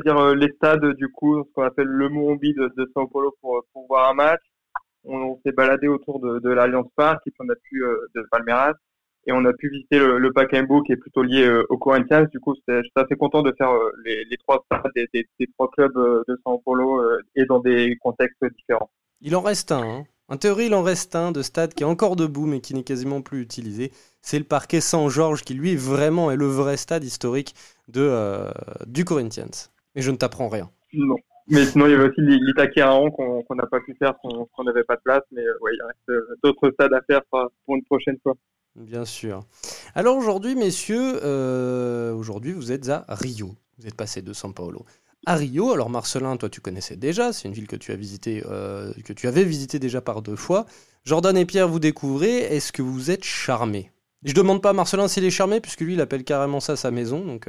dire les stades, du coup, ce qu'on appelle le Morumbi de São Paulo pour voir un match. On s'est baladé autour de l'Allianz Park, et puis on a pu de Palmeiras, et on a pu visiter le Pacaembu qui est plutôt lié au Corinthians. Du coup, j'étais assez content de faire les trois stades des trois clubs de São Paulo et dans des contextes différents. Il en reste un. Hein. En théorie, il en reste un de stade qui est encore debout mais qui n'est quasiment plus utilisé. C'est le Parque São Jorge qui, lui, vraiment est le vrai stade historique du Corinthians. Et je ne t'apprends rien. Non. Mais sinon, il y avait aussi l'Itaquerão qu'on n'a pas pu faire, qu'on n'avait pas de place. Mais il reste d'autres stades à faire pour une prochaine fois. Bien sûr. Alors aujourd'hui, messieurs, vous êtes à Rio. Vous êtes passé de São Paulo à Rio. Alors Marcelin, toi tu connaissais déjà, c'est une ville que tu avais visité déjà par 2 fois. Jordan et Pierre, vous découvrez, est-ce que vous êtes charmés ? Je demande pas à Marcelin s'il est charmé, puisque lui il appelle carrément ça sa maison. Donc,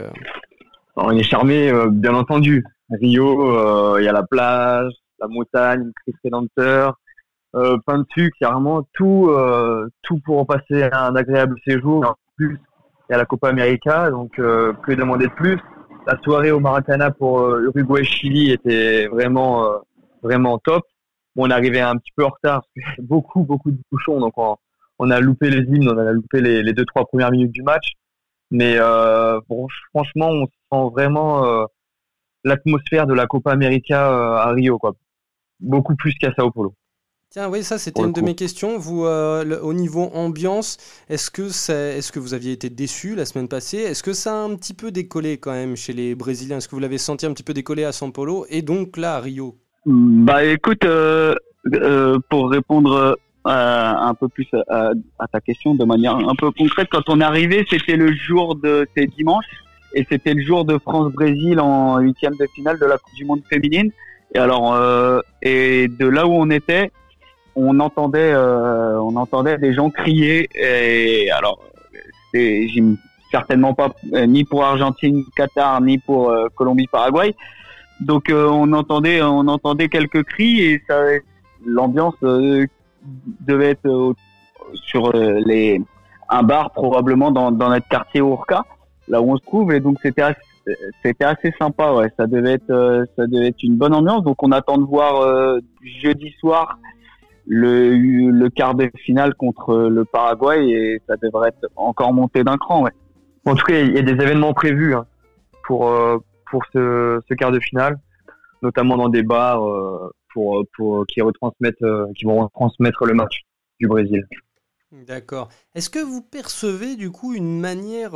On est charmé, bien entendu. Rio, il y a la plage, la montagne, Christ Rédempteur. plein de sucre, il y a vraiment tout pour passer un agréable séjour. En plus, il y a la Copa América, donc que demander de plus. La soirée au Maracana pour Uruguay-Chili était vraiment top. Bon, on est arrivé un petit peu en retard, parce qu'il y a beaucoup de bouchons, donc on a loupé les hymnes, on a loupé les 2-3 premières minutes du match. Mais bon, franchement, on sent vraiment l'atmosphère de la Copa América à Rio, quoi. Beaucoup plus qu'à Sao Paulo. Tiens, oui, ça c'était une de mes questions. Vous, au niveau ambiance, est-ce que vous aviez été déçu la semaine passée? Est-ce que ça a un petit peu décollé quand même chez les Brésiliens? Est-ce que vous l'avez senti un petit peu décollé à Sao Paulo et donc là à Rio? Bah écoute, pour répondre un peu plus à ta question de manière un peu concrète, quand on est arrivé, c'était dimanche, et c'était le jour de France-Brésil en 8e de finale de la Coupe du Monde féminine. Et alors, et de là où on était, on entendait des gens crier. Et alors, c'est certainement pas ni pour Argentine, Qatar, ni pour Colombie, Paraguay. Donc on entendait quelques cris, et ça, l'ambiance devait être sur un bar probablement dans notre quartier Urca, là où on se trouve, et donc c'était assez sympa, ouais. Ça devait être une bonne ambiance. Donc on attend de voir jeudi soir le quart de finale contre le Paraguay, et ça devrait être encore monté d'un cran, ouais. En tout cas, il y a des événements prévus pour ce quart de finale, notamment dans des bars qui vont retransmettre le match du Brésil. D'accord. Est-ce que vous percevez du coup une manière,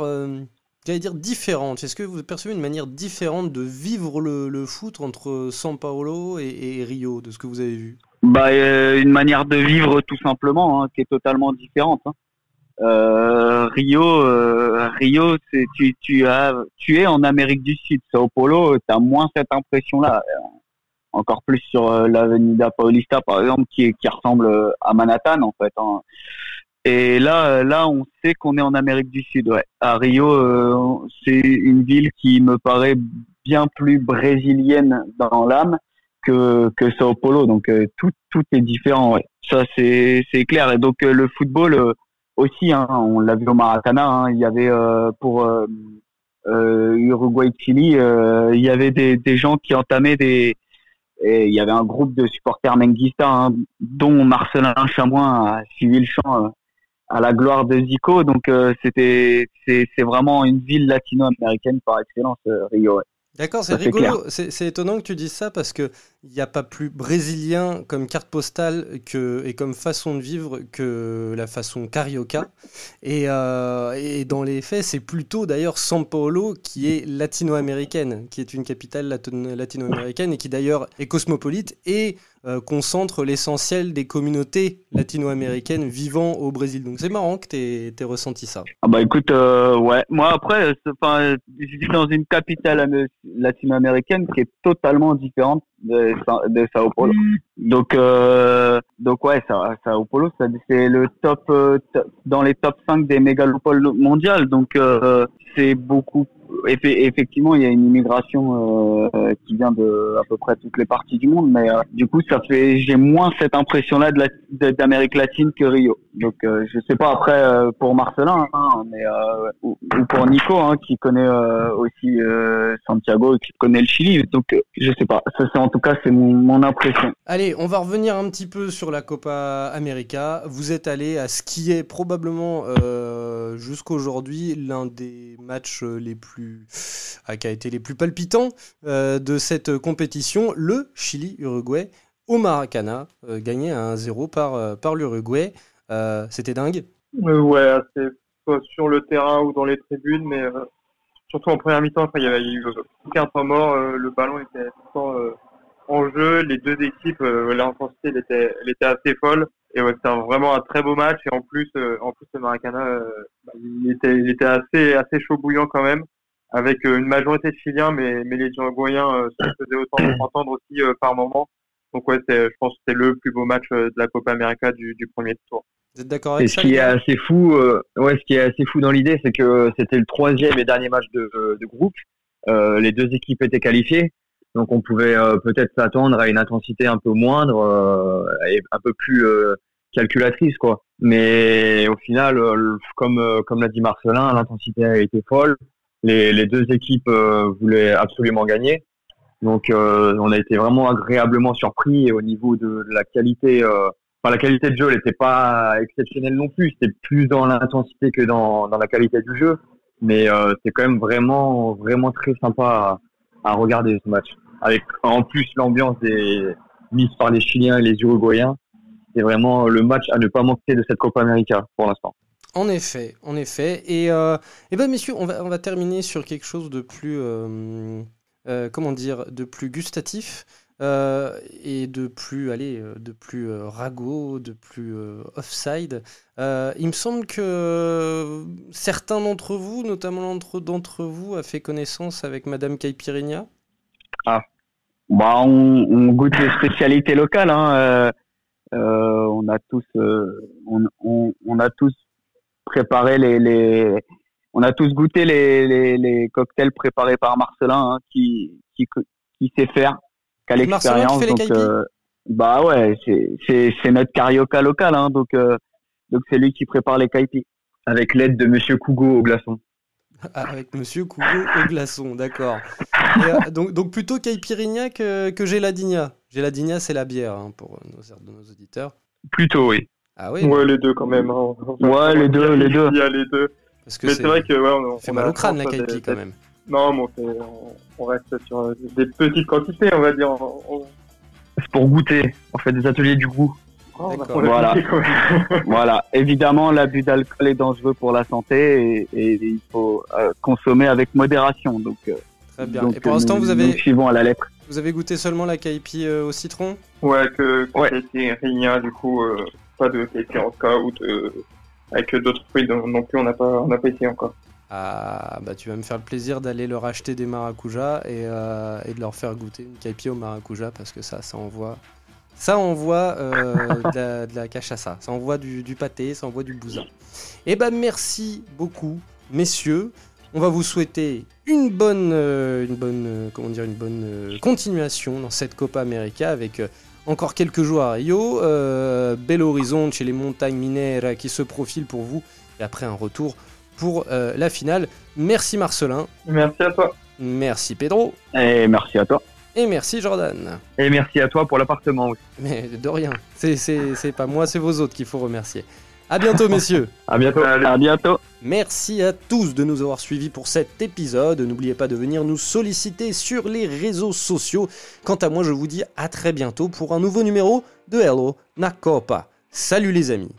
j'allais dire différente? Est-ce que vous percevez une manière différente de vivre le foot entre São Paulo et Rio, de ce que vous avez vu? Bah, une manière de vivre tout simplement, hein, qui est totalement différente, hein. Rio, c'est tu es en Amérique du Sud. Sao Paulo, t'as moins cette impression-là. Encore plus sur l'Avenida Paulista, par exemple, qui ressemble à Manhattan, en fait, hein. Et là, on sait qu'on est en Amérique du Sud, ouais. À Rio, c'est une ville qui me paraît bien plus brésilienne dans l'âme que Sao Paulo. Donc, tout est différent, ouais. Ça, c'est clair. Et donc, le football, aussi, hein, on l'a vu au Maracana, hein, il y avait pour Uruguay-Chili, il y avait des gens qui entamaient et il y avait un groupe de supporters menguistas, hein, dont Marcelin Chamois a suivi le chant à la gloire de Zico. Donc c'est vraiment une ville latino-américaine par excellence, Rio. Ouais. D'accord, c'est rigolo, c'est étonnant que tu dises ça, parce qu'il n'y a pas plus brésilien comme carte postale et comme façon de vivre que la façon carioca. Et dans les faits, c'est plutôt d'ailleurs São Paulo qui est latino-américaine, qui est une capitale latino-américaine et qui d'ailleurs est cosmopolite et concentre l'essentiel des communautés latino-américaines vivant au Brésil. Donc c'est marrant que t'aies ressenti ça. Ah bah écoute, ouais, moi après, je vis dans une capitale latino-américaine qui est totalement différente de Sao Paulo. Donc ouais, Sao Paulo, c'est le top dans les top 5 des mégalopoles mondiales. Donc c'est beaucoup. Effectivement, il y a une immigration qui vient de à peu près toutes les parties du monde, mais du coup, j'ai moins cette impression-là d'Amérique latine que Rio. Donc, je sais pas après pour Marcelin, hein, mais ou pour Nico, hein, qui connaît aussi Santiago et qui connaît le Chili. Donc, je sais pas. Ça, en tout cas, c'est mon impression. Allez, on va revenir un petit peu sur la Copa América. Vous êtes allé à ce qui est probablement jusqu'aujourd'hui l'un des matchs qui a été les plus palpitants de cette compétition, le Chili-Uruguay au Maracana, gagné à 1-0 par l'Uruguay. C'était dingue. Ouais, c'est soit sur le terrain ou dans les tribunes, mais surtout en première mi-temps, il y a eu aucun temps mort, le ballon était en jeu, les deux équipes, l'intensité elle était assez folle. Et ouais, c'était vraiment un très beau match, et en plus le Maracana, il était assez chaud bouillant quand même, avec une majorité de Chiliens, mais les Uruguayens se faisaient autant entendre aussi par moment. Donc ouais, je pense que c'était le plus beau match de la Copa América du premier tour. Vous êtes d'accord avec ça? Ce qui est assez fou dans l'idée, c'est que c'était le troisième et dernier match de groupe. Les deux équipes étaient qualifiées. Donc on pouvait peut-être s'attendre à une intensité un peu moindre et un peu plus calculatrice, quoi. Mais au final, comme l'a dit Marcelin, l'intensité a été folle. Les deux équipes voulaient absolument gagner. Donc on a été vraiment agréablement surpris au niveau de la qualité. La qualité de jeu, elle n'était pas exceptionnelle non plus. C'était plus dans l'intensité que dans la qualité du jeu. Mais c'est quand même vraiment, vraiment très sympa à regarder ce match. Avec en plus l'ambiance mise par les Chiliens et les Uruguayens. C'est vraiment le match à ne pas manquer de cette Copa América pour l'instant. En effet. Et ben messieurs, on va terminer sur quelque chose de plus, de plus gustatif et de plus ragot, de plus offside. Il me semble que certains d'entre vous, notamment d'entre vous, a fait connaissance avec Madame Caipirinha. Ah, on goûte les spécialités locales, hein. On a tous préparé on a tous goûté les cocktails préparés par Marcelin, hein, qui sait faire, qui a l'expérience. Donc ouais, c'est notre carioca local, hein, donc c'est lui qui prépare les caipis avec l'aide de Monsieur Cougo au glaçon. Avec Monsieur Cougo au glaçon, d'accord. Et, donc plutôt caipirinha que geladinha. Geladinha, c'est la bière, hein, pour nos auditeurs. Plutôt, oui. Ah oui. Ouais, les deux quand même. Hein. Ouais, les deux. Il y a les deux. Parce que mais c'est vrai que on fait mal au crâne la caipi quand même. Non, mais on reste sur des petites quantités, on va dire. C'est pour goûter. On fait des ateliers du goût. Voilà. Voilà. Évidemment, l'abus d'alcool est dangereux pour la santé et il faut consommer avec modération. Donc, très bien. Et pour l'instant, vous avez suivons à la lettre. Vous avez goûté seulement la caipi au citron ? Ouais, caipirinha, du coup, pas de caipi en cas ou avec d'autres fruits non plus, on n'a pas essayé encore. Ah, bah tu vas me faire le plaisir d'aller leur acheter des maracujas et de leur faire goûter une caipi au maracuja parce que ça envoie de la cachaça, ça envoie du pâté, ça envoie du bousin. Et bah merci beaucoup, messieurs. On va vous souhaiter une bonne continuation dans cette Copa América avec encore quelques jours à Rio, Belo Horizonte chez les montagnes Mineras qui se profilent pour vous et après un retour pour la finale. Merci Marcelin. Merci à toi. Merci Pedro. Et merci à toi. Et merci Jordan. Et merci à toi pour l'appartement aussi. Mais de rien. C'est pas moi, c'est vos autres qu'il faut remercier. À bientôt messieurs. À bientôt. À bientôt. Merci à tous de nous avoir suivis pour cet épisode. N'oubliez pas de venir nous solliciter sur les réseaux sociaux. Quant à moi, je vous dis à très bientôt pour un nouveau numéro de Hello na Copa. Salut les amis.